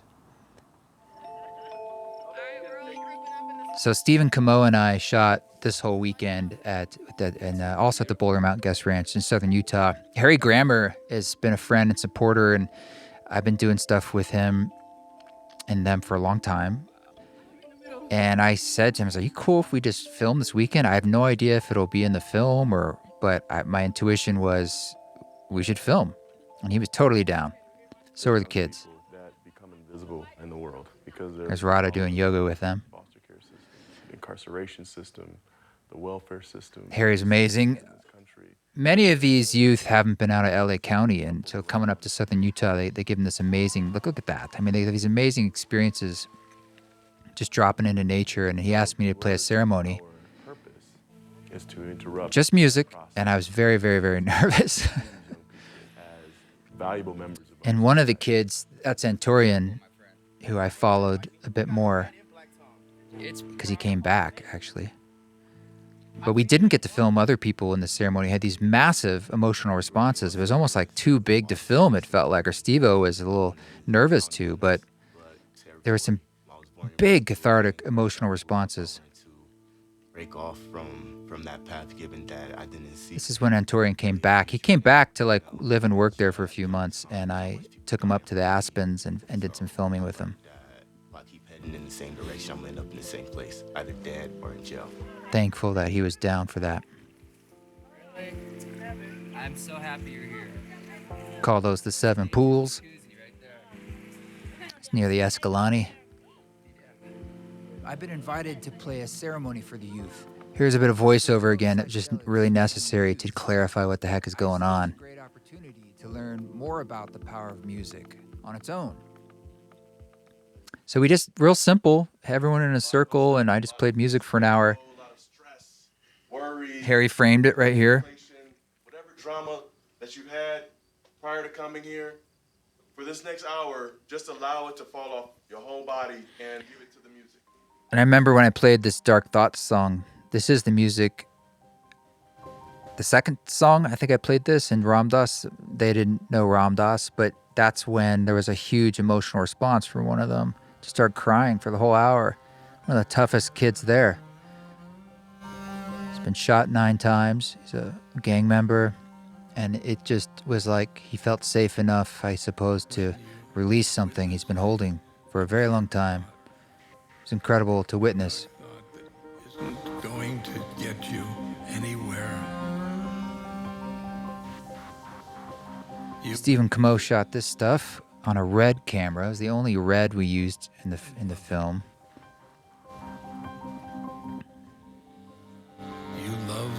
So Stephen Camo and I shot this whole weekend also at the Boulder Mountain Guest Ranch in southern Utah. Harry Grammer has been a friend and supporter, and I've been doing stuff with him and them for a long time. And I said to him, I was like, "Are you cool if we just film this weekend? I have no idea if it'll be in the film but my intuition was we should film." And he was totally down. So are the kids. That become invisible in the world because because There's Rada doing yoga with them. foster care system, the incarceration system, the welfare system. Harry's amazing. Many of these youth haven't been out of LA County, and so coming up to southern Utah, they give them this amazing, look at that. I mean, they have these amazing experiences just dropping into nature, and he asked me to play a ceremony. Is to interrupt Just music, and I was very, very, very nervous. valuable members of And one of the kids, that's Antorian, who I followed a bit more, because he came back, actually. But we didn't get to film other people in the ceremony. Had these massive emotional responses. It was almost like too big to film, it felt like, or Steve-O was a little nervous too, but there were some big cathartic emotional responses. Break off from that path, given that I didn't see. This is when Antorian came back. He came back to like live and work there for a few months, and I took him up to the Aspens and did some filming with him. If I keep heading in the same direction, I'm gonna end up in the same place, either dead or in jail. Thankful that he was down for that. I'm so happy you're here. Call those the 7 pools. It's near the Escalante. I've been invited to play a ceremony for the youth. Here's a bit of voiceover again. It's just really necessary to clarify what the heck is going on. Great opportunity to learn more about the power of music on its own. So we just, real simple, everyone in a circle, and I just played music for an hour. Harry framed it right here. Whatever drama that you had prior to coming here, for this next hour, just allow it to fall off your whole body and give it to the music. And I remember when I played this Dark Thoughts song, this is the music. The second song, I think I played this in Ram Dass. They didn't know Ram Dass, but that's when there was a huge emotional response from one of them. To start crying for the whole hour. One of the toughest kids there. He's been shot 9 times. He's a gang member. And it just was like he felt safe enough, I suppose, to release something he's been holding for a very long time. It was incredible to witness. Isn't going to get you anywhere. Stephen Camo shot this stuff on a red camera. It was the only red we used in the film. You love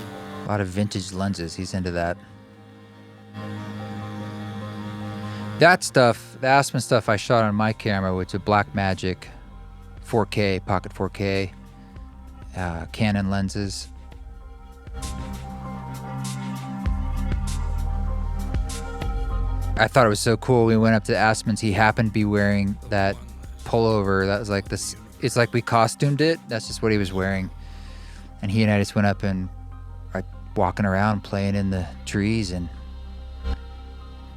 A lot of vintage lenses. He's into that. That stuff, the Aspen stuff I shot on my camera, which is Blackmagic 4K, Pocket 4K, Canon lenses. I thought it was so cool. We went up to Aspen's. He happened to be wearing that pullover. That was like this. It's like we costumed it. That's just what he was wearing. And he and I just went up and are walking around, playing in the trees, and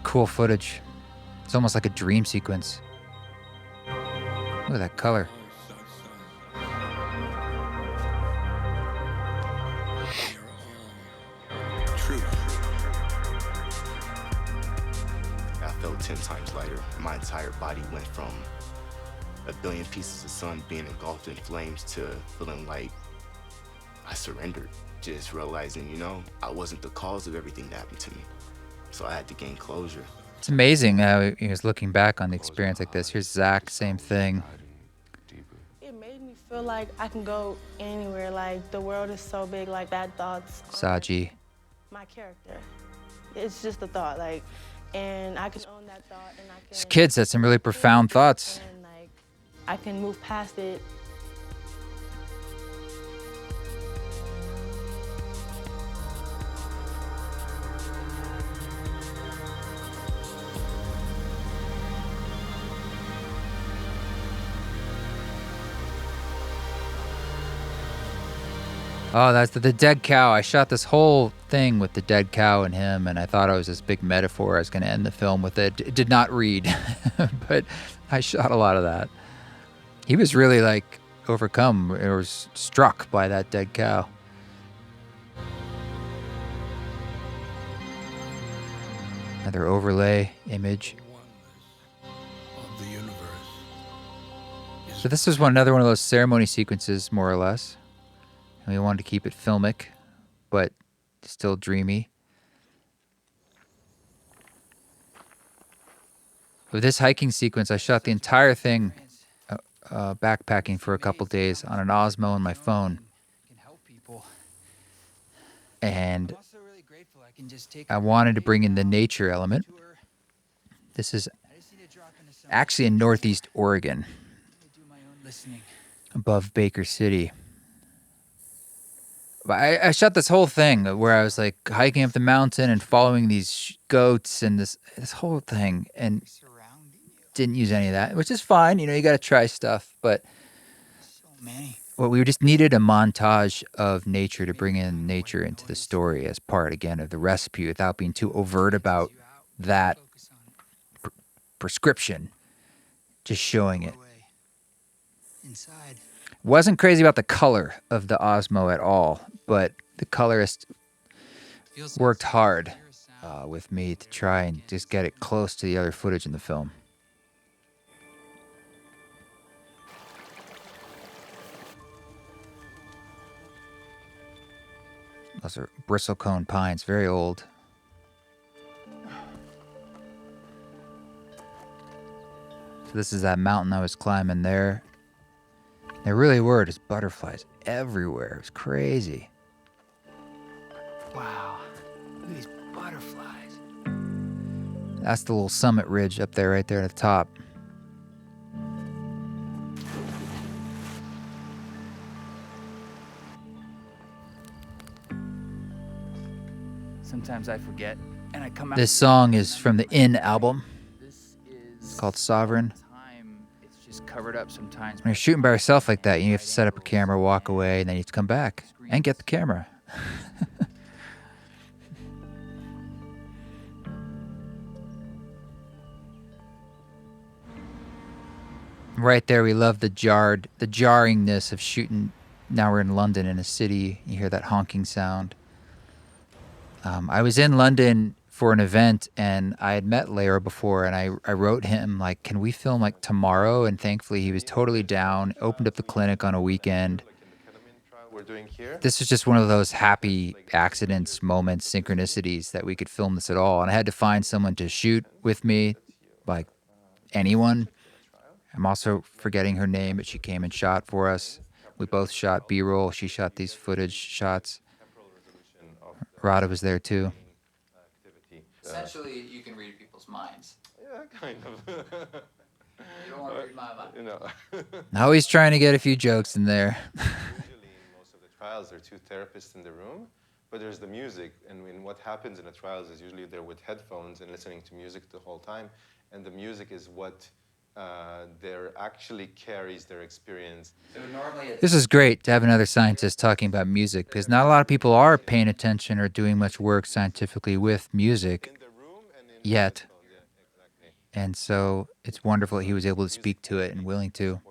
cool footage. It's almost like a dream sequence. Look at that color. I felt 10 times lighter. My entire body went from a billion pieces of sun being engulfed in flames to feeling like I surrendered. Just realizing, I wasn't the cause of everything that happened to me. So I had to gain closure. It's amazing how he was looking back on the experience like this. Here's Zach, same thing. It made me feel like I can go anywhere. Like the world is so big, like bad thoughts. Saji. My character. It's just a thought, and I can own that thought, and I can. This kid said some really profound thoughts. And I can move past it. Oh, that's the dead cow. I shot this whole thing with the dead cow and him, and I thought it was this big metaphor. I was going to end the film with it. It did not read, but I shot a lot of that. He was really overcome or was struck by that dead cow. Another overlay image. So this was another one of those ceremony sequences, more or less. And we wanted to keep it filmic, but still dreamy. With this hiking sequence, I shot the entire thing backpacking for a couple days on an Osmo and my phone. And I wanted to bring in the nature element. This is actually in Northeast Oregon, above Baker City. But I shot this whole thing where I was like hiking up the mountain and following these goats and this whole thing, and didn't use any of that, which is fine. You know, you got to try stuff. But what we just needed a montage of nature to bring in nature into the story as part, again, of the recipe without being too overt about that prescription, just showing it. Wasn't crazy about the color of the Osmo at all, but the colorist worked hard with me to try and just get it close to the other footage in the film. Those are bristlecone pines, very old. So this is that mountain I was climbing there. There really were just butterflies everywhere. It was crazy. Wow. Look at these butterflies. That's the little summit ridge up there, right there at the top. Sometimes I forget, and I come out. This song is from the In album. It's called Sovereign. It's just covered up sometimes. When you're shooting by yourself like that, you have to set up a camera, walk away, and then you have to come back and get the camera. Right there, we love the jarringness of shooting. Now we're in London, in a city. You hear that honking sound. I was in London for an event, and I had met Leo before, and I wrote him, like, can we film, like, tomorrow? And thankfully, he was totally down, opened up the clinic on a weekend. This was just one of those happy accidents, moments, synchronicities that we could film this at all. And I had to find someone to shoot with me, like anyone. I'm also forgetting her name, but she came and shot for us. We both shot B-roll. She shot these footage shots. Rada was there too. Essentially, you can read people's minds. Yeah, kind of. You don't want to read my mind. You know. Always trying to get a few jokes in there. Usually, in most of the trials, there are two therapists in the room, but there's the music. And what happens in the trials is usually they're with headphones and listening to music the whole time. And the music is what there actually carries their experience. So normally this is great to have another scientist talking about music, because not a lot of people are paying attention or doing much work scientifically with music yet. And so it's wonderful that he was able to speak to it and willing to.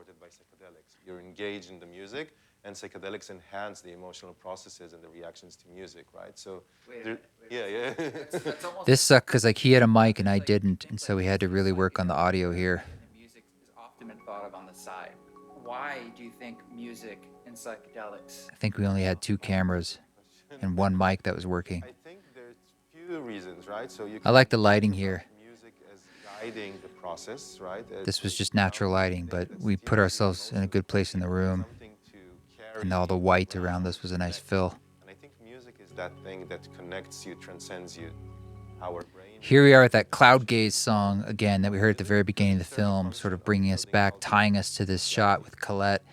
You're engaged in the music, and psychedelics enhance the emotional processes and the reactions to music, right? So, yeah. This sucked because like he had a mic and I didn't, and so we had to really work on the audio here. Been thought of on the side. Why do you think music and psychedelics? I think we only had 2 cameras and 1 mic that was working. I think there's few reasons, right? So you I like the lighting here. Music as guiding the process, right? This was just natural lighting, but we put ourselves in a good place in the room, and all the white around us was a nice fill. And I think music is that thing that connects you, transcends you. Our brain. Here we are at that Cloud Gaze song again that we heard at the very beginning of the film, sort of bringing us back, tying us to this shot with Colette.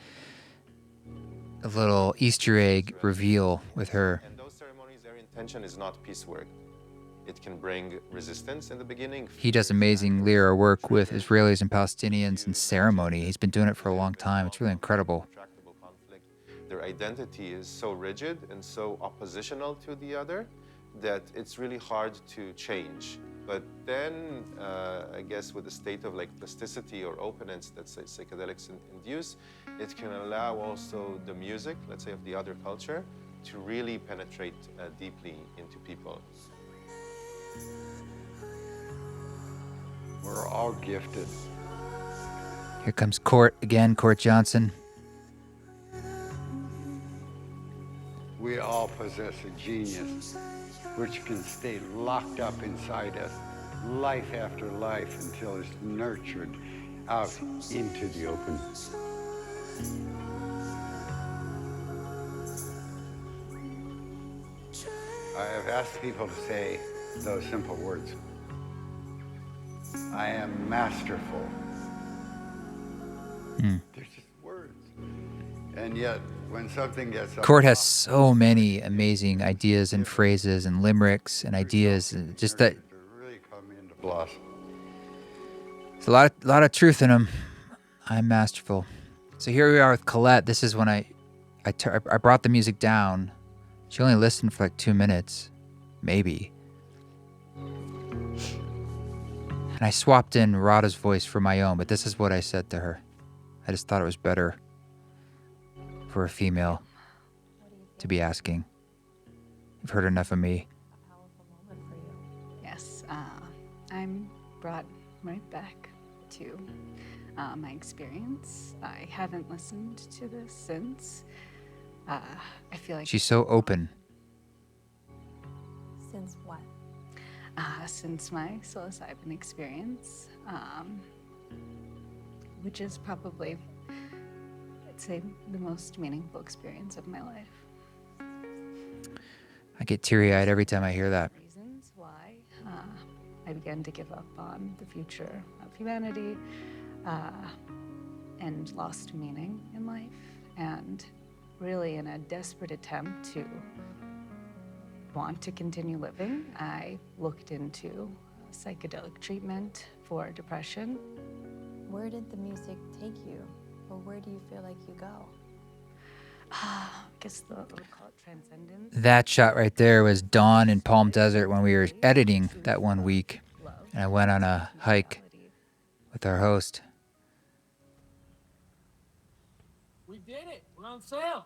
A little Easter egg reveal with her. And those ceremonies, their intention is not piecework. It can bring resistance in the beginning. He does amazing lyra work with Israelis and Palestinians in ceremony. He's been doing it for a long time. It's really incredible. Their identity is so rigid and so oppositional to the other that it's really hard to change. But then, I guess with a state of like plasticity or openness that psychedelics induce, it can allow also the music, let's say of the other culture, to really penetrate deeply into people. We're all gifted. Here comes Court again, Court Johnson. We all possess a genius which can stay locked up inside us life after life until it's nurtured out into the open. I have asked people to say those simple words. I am masterful. They're just words. And yet, when something gets up Court has so many amazing ideas and phrases and limericks and ideas. And just that really come into blossom. there's a lot of truth in them. I'm masterful. So here we are with Colette. This is when I brought the music down. She only listened for like 2 minutes, maybe. And I swapped in Radha's voice for my own, but this is what I said to her. I just thought it was better for a female to be asking. You've heard enough of me. Yes, I'm brought right back to my experience. I haven't listened to this since. I feel like She's so open. Since what? Since my psilocybin experience, which is probably, I'd say, the most meaningful experience of my life. I get teary-eyed every time I hear that. Reasons why I began to give up on the future of humanity and lost meaning in life. And really, in a desperate attempt to want to continue living, I looked into psychedelic treatment for depression. Where did the music take you? Or where do you feel like you go? I guess we'll call it transcendence. That shot right there was dawn in Palm Desert when we were editing that one week. And I went on a hike with our host. We did it. We're on sale.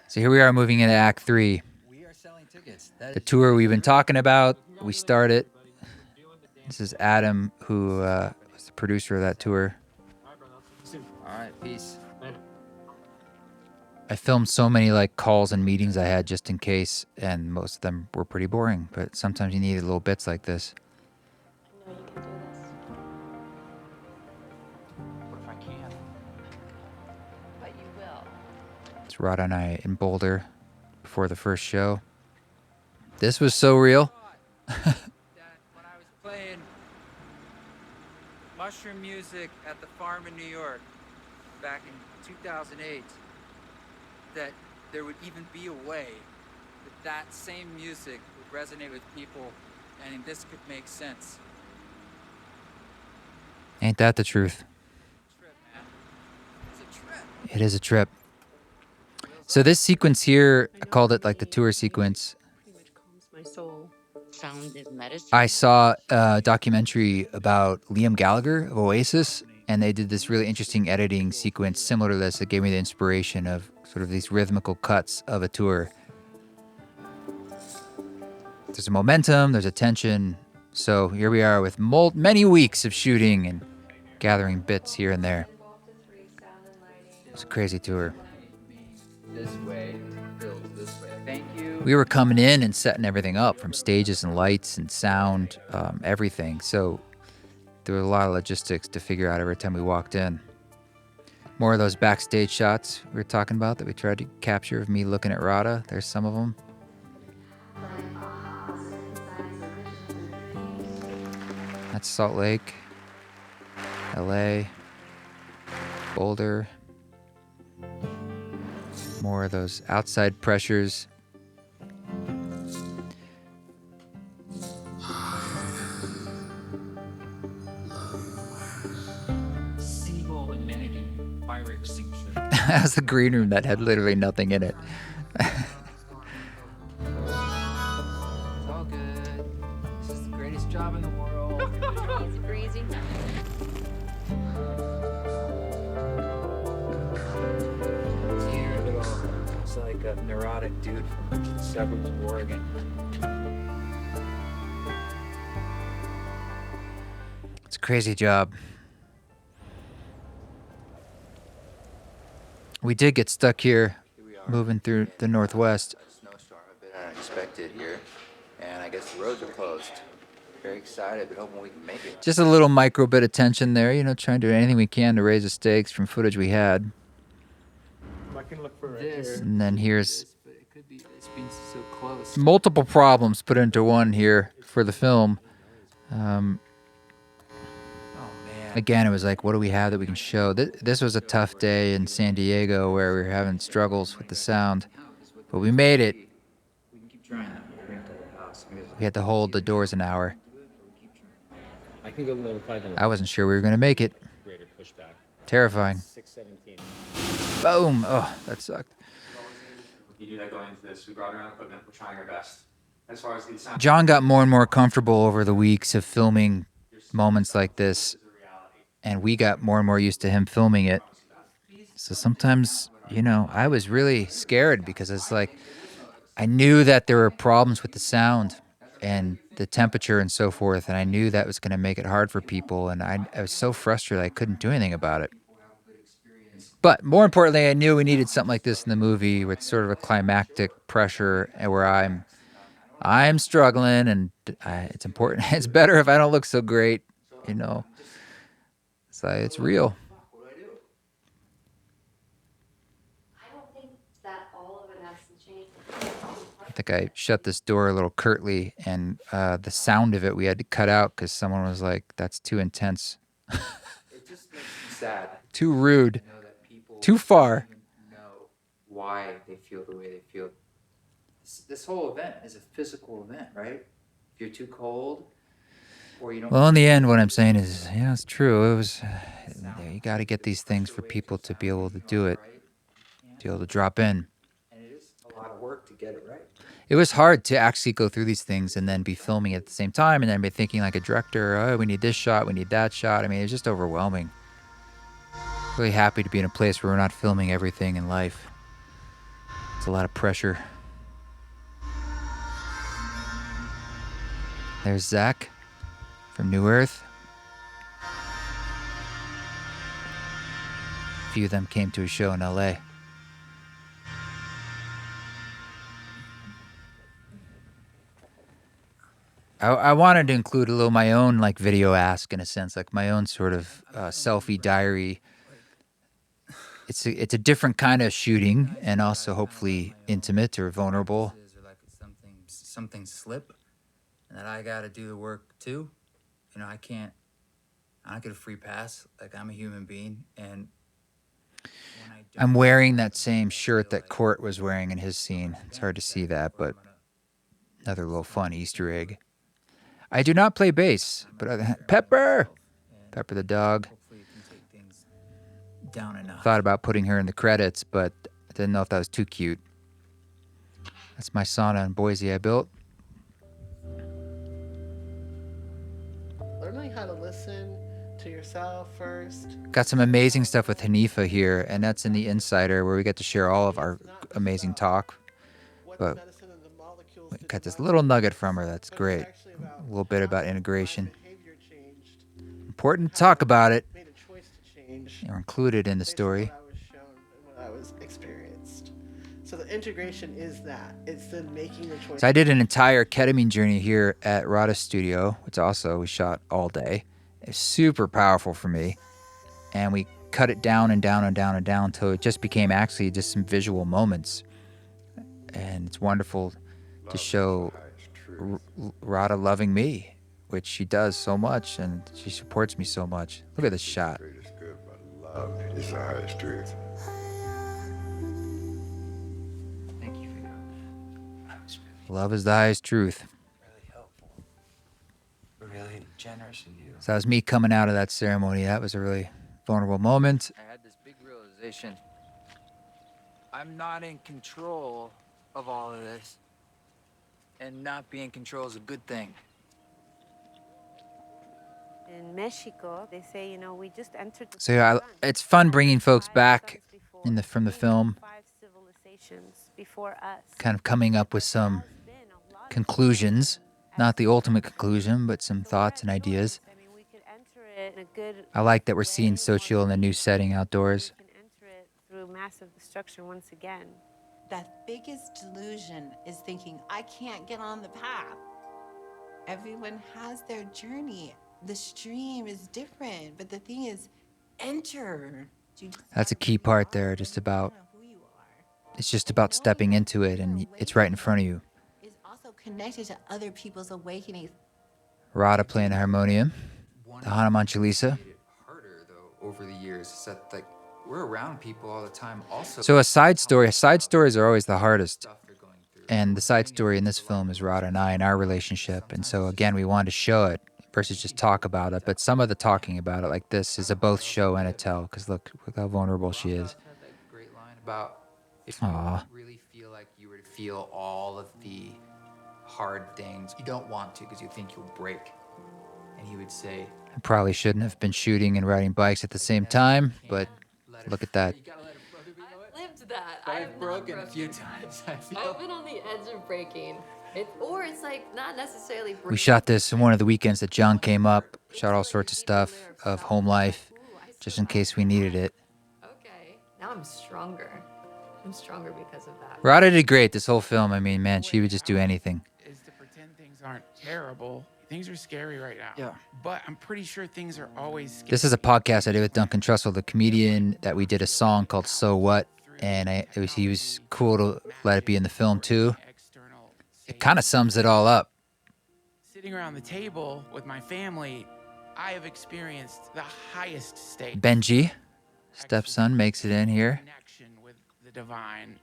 So here we are moving into Act 3. We are selling tickets. The tour we've been talking about, we started. This is Adam, who was the producer of that tour. All right, peace. I filmed so many like calls and meetings I had just in case, and most of them were pretty boring, but sometimes you need little bits like this. What if I can't? But you will. It's Rod and I in Boulder before the first show. This was so real. That when I was playing mushroom music at the farm in New York back in 2008, that there would even be a way that that same music would resonate with people and this could make sense. Ain't that the truth? It's a trip. It is a trip. So this sequence here, I called it like the tour sequence. My soul. Sound is medicine. I saw a documentary about Liam Gallagher of Oasis, and they did this really interesting editing sequence similar to this that gave me the inspiration of sort of these rhythmical cuts of a tour. There's a momentum, there's a tension. So here we are with many weeks of shooting and gathering bits here and there. It's a crazy tour. This way, build this way. Thank you. We were coming in and setting everything up from stages and lights and sound, everything. So there were a lot of logistics to figure out every time we walked in. More of those backstage shots we were talking about that we tried to capture of me looking at Radha. There's some of them. That's Salt Lake, LA, Boulder. More of those outside pressures. Single amenity fire extinguisher. That was the green room that had literally nothing in it. It's all good. This is the greatest job in the world. Easy breezy. Here, it's like a neurotic dude from the suburbs of Oregon. It's a crazy job. We did get stuck here, moving through the Northwest. Snowstorm, a bit unexpected here, and I guess the roads are closed. Very excited, but hoping we can make it. Just a little micro bit of tension there, trying to do anything we can to raise the stakes from footage we had. can look for this. And then here's But it could be this being so close. multiple problems put into one here for the film. Again, it was like, what do we have that we can show? This was a tough day in San Diego where we were having struggles with the sound, but we made it. We can keep trying. We're gonna the house. We had to hold the doors an hour. I can go notify them. I wasn't sure we were going to make it. Greater pushback. Terrifying. 617. Boom. Oh, that sucked. You knew that going into this. We brought our own equipment. We're trying our best. As far as the sound. John got more and more comfortable over the weeks of filming moments like this, and we got more and more used to him filming it. So sometimes, you know, I was really scared because it's like, I knew that there were problems with the sound and the temperature and so forth, and I knew that was going to make it hard for people, and I was so frustrated I couldn't do anything about it. But more importantly, I knew we needed something like this in the movie with sort of a climactic pressure and where I'm struggling, and it's important. It's better if I don't look so great, you know. So it's real. I think I shut this door a little curtly, and the sound of it we had to cut out because someone was like, that's too intense. It just makes me sad. Too rude. To know that people Too far. know why they feel the way they feel. This whole event is a physical event, right? If you're too cold, or you don't. Well, in the end, what I'm saying is, yeah, it's true. It was, you got to get these things for people to be able to do it, to be able to drop in. And it is a lot of work to get it right. It was hard to actually go through these things and then be filming at the same time and then be thinking like a director, oh, we need this shot, we need that shot. I mean, it's just overwhelming. Really happy to be in a place where we're not filming everything in life. It's a lot of pressure. There's Zach from New Earth. A few of them came to a show in LA. I wanted to include a little my own like video ask in a sense, like my own sort of selfie diary. It's a different kind of shooting and also hopefully intimate or vulnerable. Or like something slip, and that I got to do the work too. You know, I don't get a free pass. Like, I'm a human being, and I'm wearing that same shirt that Court was wearing in his scene. It's hard to see that, but another little fun Easter egg. I do not play bass, but Pepper the dog. down enough. Thought about putting her in the credits, but I didn't know if that was too cute. That's my sauna in Boise I built. Learning how to listen to yourself first. Got some amazing stuff with Hanifa here, and that's in the Insider where we get to share all of our amazing talk. But we got this little nugget from her that's great. A little bit about integration. Important to talk about it. You're included in the story. What I was experienced. So the integration is that. It's then making the choice. So I did an entire ketamine journey here at Rada Studio, which also we shot all day. It's super powerful for me. And we cut it down and down and down and down until it just became actually just some visual moments. And it's wonderful to show Rada loving me, which she does so much, and she supports me so much. Look at this shot. Love is the highest truth. Thank you for that. Love is the highest truth. Really helpful. Really generous of you. So that was me coming out of that ceremony. That was a really vulnerable moment. I had this big realization. I'm not in control of all of this. And not being in control is a good thing. In Mexico, they say, you know, we just entered the So yeah, it's fun bringing folks back from the film, 5 civilizations before us. kind of coming up with some conclusions. Not the ultimate conclusion, but some thoughts and ideas. I mean, we could enter it in a good I like that we're seeing Xochitl in a new setting outdoors. we can enter it through massive destruction once again. That biggest delusion is thinking, I can't get on the path. Everyone has their journey. The stream is different, but the thing is, enter. That's a key part there, just about It's just about stepping into it, and it's right in front of you. Is also connected to other people's awakenings. Rada playing the harmonium, the Hana Manchalisa. Harder though over the years is that like we're around people all the time. Also, So a side stories are always the hardest. And the side story in this film is Rada and I and our relationship. And so again, we wanted to show it versus just talk about it. But some of the talking about it like this is a both show and a tell, because look how vulnerable she is. great line about if Aw. you really feel like you were to feel all of the hard things, you don't want to because you think you'll break. And he would say, I probably shouldn't have been shooting and riding bikes at the same time, but look at that. Lived that. I've broken a few times. I've been on the edge of breaking. It's like not necessarily breaking. We shot this in one of the weekends that John came up, shot all sorts of stuff of home life, just in case we needed it. Okay. Now I'm stronger. I'm stronger because of that. Rada did great this whole film. I mean, man, she would just do anything. Is to pretend things aren't terrible. Things are scary right now. Yeah. But I'm pretty sure things are always scary. This is a podcast I did with Duncan Trussell, the comedian, that we did a song called So What, and he was cool to let it be in the film too. It kind of sums it all up. Sitting around the table with my family, I have experienced the highest state. Benji, stepson, makes it in here. Connection with the divine.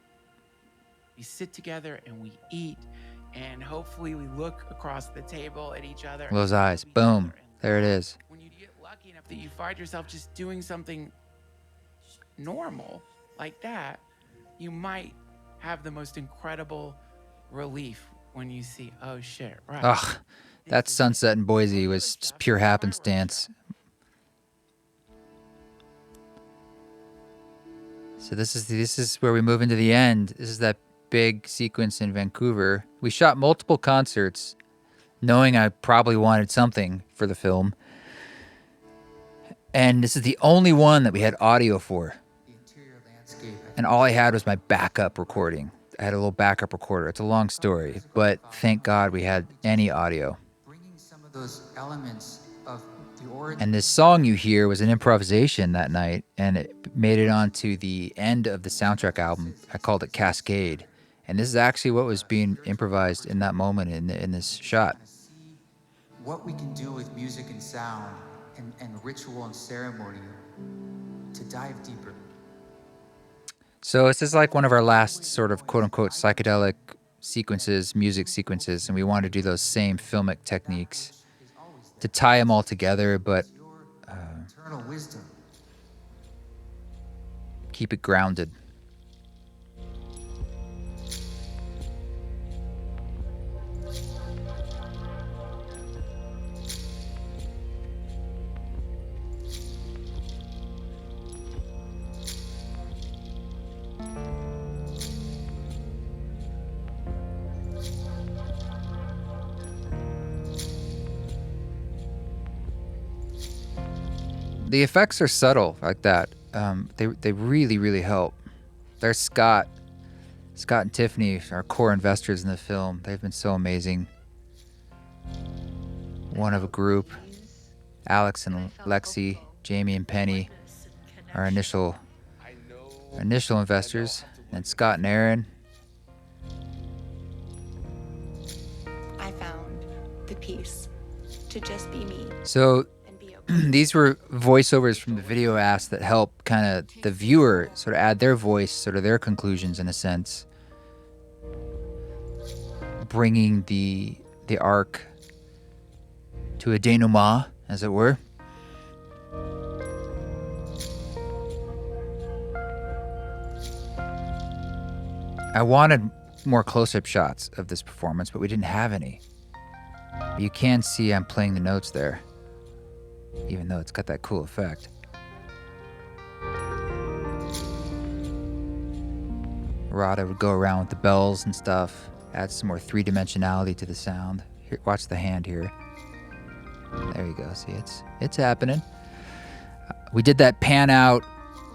We sit together and we eat, and hopefully we look across the table at each other. Those eyes, boom, there it is. When you get lucky enough that you find yourself just doing something normal like that, you might have the most incredible relief when you see, oh shit, right. Ugh, that sunset in Boise was just pure happenstance. So this is where we move into the end. This is that big sequence in Vancouver. We shot multiple concerts, knowing I probably wanted something for the film. And this is the only one that we had audio for. And all I had was my backup recording. I had a little backup recorder. It's a long story, but thank God we had any audio. some of those elements of the origin. And this song you hear was an improvisation that night, and it made it onto the end of the soundtrack album. I called it Cascade. And this is actually what was being improvised in that moment in this shot. What we can do with music and sound and ritual and ceremony to dive deeper. So this is like one of our last sort of quote-unquote psychedelic sequences, music sequences, and we wanted to do those same filmic techniques to tie them all together, but Eternal wisdom. keep it grounded. The effects are subtle like that. They really, really help. There's Scott and Tiffanie, our core investors in the film. They've been so amazing. One of a group. Alex and Lexi, Jamie and Penny, our initial investors. And Scott and Aaron. I found the peace to just be me. So these were voiceovers from the video ass that help kind of the viewer sort of add their voice, sort of their conclusions in a sense. Bringing the arc to a denouement, as it were. I wanted more close-up shots of this performance, but we didn't have any. You can see I'm playing the notes there, even though it's got that cool effect. Rada would go around with the bells and stuff, add some more three-dimensionality to the sound. Here, watch the hand here. There you go. See, it's happening. We did that pan out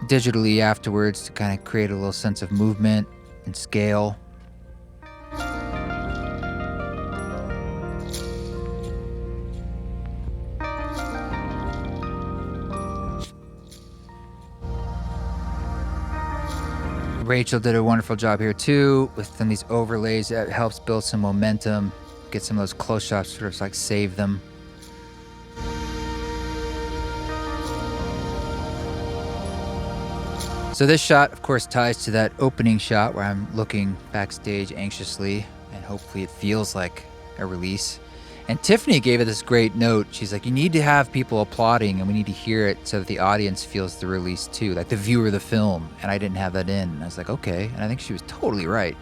digitally afterwards to kind of create a little sense of movement and scale. Rachel did a wonderful job here too with some of these overlays. It helps build some momentum, get some of those close shots, sort of like save them. So this shot, of course, ties to that opening shot where I'm looking backstage anxiously, and hopefully it feels like a release. And Tiffanie gave it this great note. She's like, you need to have people applauding, and we need to hear it so that the audience feels the release too, like the viewer of the film. And I didn't have that in. And I was like, okay. And I think she was totally right.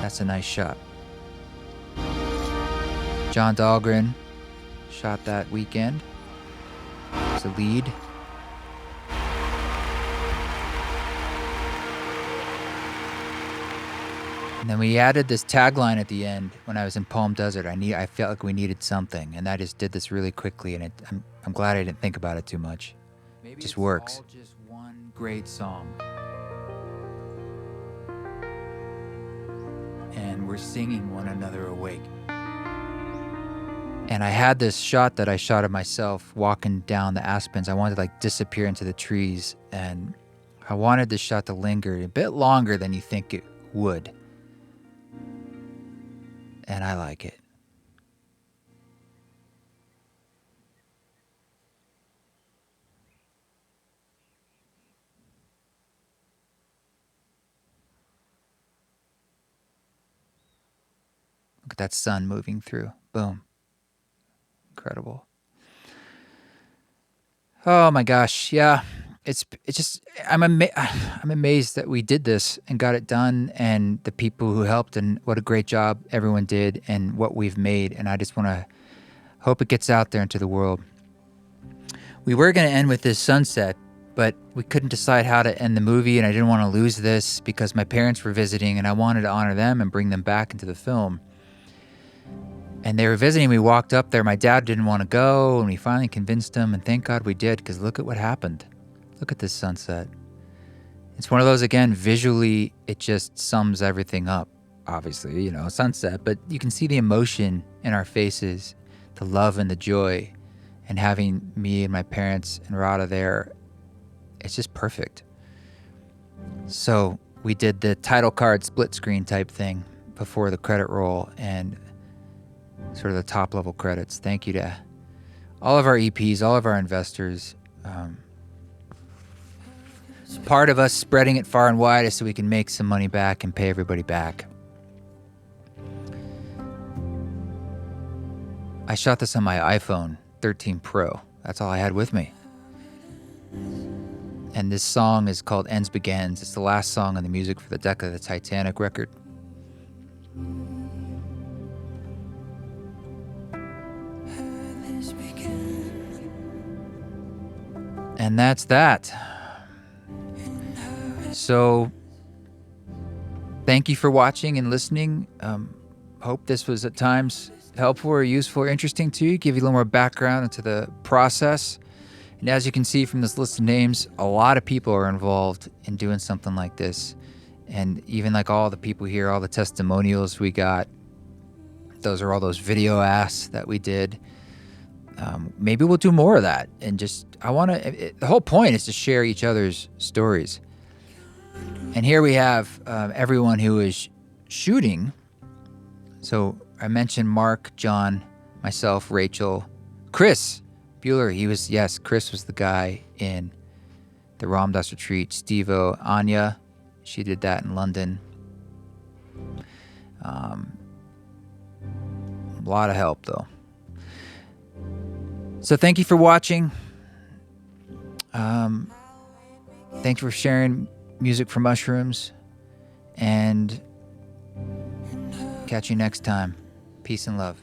That's a nice shot. John Dahlgren shot that weekend. It's a lead. And then we added this tagline at the end when I was in Palm Desert. I felt like we needed something, and I just did this really quickly, and I'm glad I didn't think about it too much. Maybe it just works. All just one great song. And we're singing one another awake. And I had this shot that I shot of myself walking down the aspens. I wanted to like disappear into the trees, and I wanted this shot to linger a bit longer than you think it would. And I like it. Look at that sun moving through. Boom. Incredible. Oh my gosh. Yeah. It's just, I'm amazed that we did this and got it done, and the people who helped, and what a great job everyone did, and what we've made. And I just want to hope it gets out there into the world. We were going to end with this sunset, but we couldn't decide how to end the movie, and I didn't want to lose this because my parents were visiting, and I wanted to honor them and bring them back into the film. And they were visiting. We walked up there. My dad didn't want to go, and we finally convinced him, and thank God we did, because look at what happened. Look at this sunset. It's one of those, again, visually, it just sums everything up. Obviously, you know, sunset, but you can see the emotion in our faces, the love and the joy, and having me and my parents and Rada there, it's just perfect. So we did the title card split screen type thing before the credit roll and sort of the top level credits. Thank you to all of our EPs, all of our investors. Part of us spreading it far and wide is so we can make some money back and pay everybody back. I shot this on my iPhone 13 Pro. That's all I had with me. And this song is called Ends Begins. It's the last song on the music for the Deck of the Titanic record. And that's that. So, thank you for watching and listening. Hope this was at times helpful or useful or interesting to you. Give you a little more background into the process. And as you can see from this list of names, a lot of people are involved in doing something like this. And even like all the people here, all the testimonials we got, those are all those video asks that we did. Maybe we'll do more of that. And just, the whole point is to share each other's stories. And here we have everyone who is shooting. So I mentioned Mark, John, myself, Rachel, Chris Bueller. Chris was the guy in the Ram Dass Retreat. Steve-O, Anya, she did that in London. A lot of help, though. So thank you for watching. Thank you for sharing Music for Mushrooms, and catch you next time. Peace and love.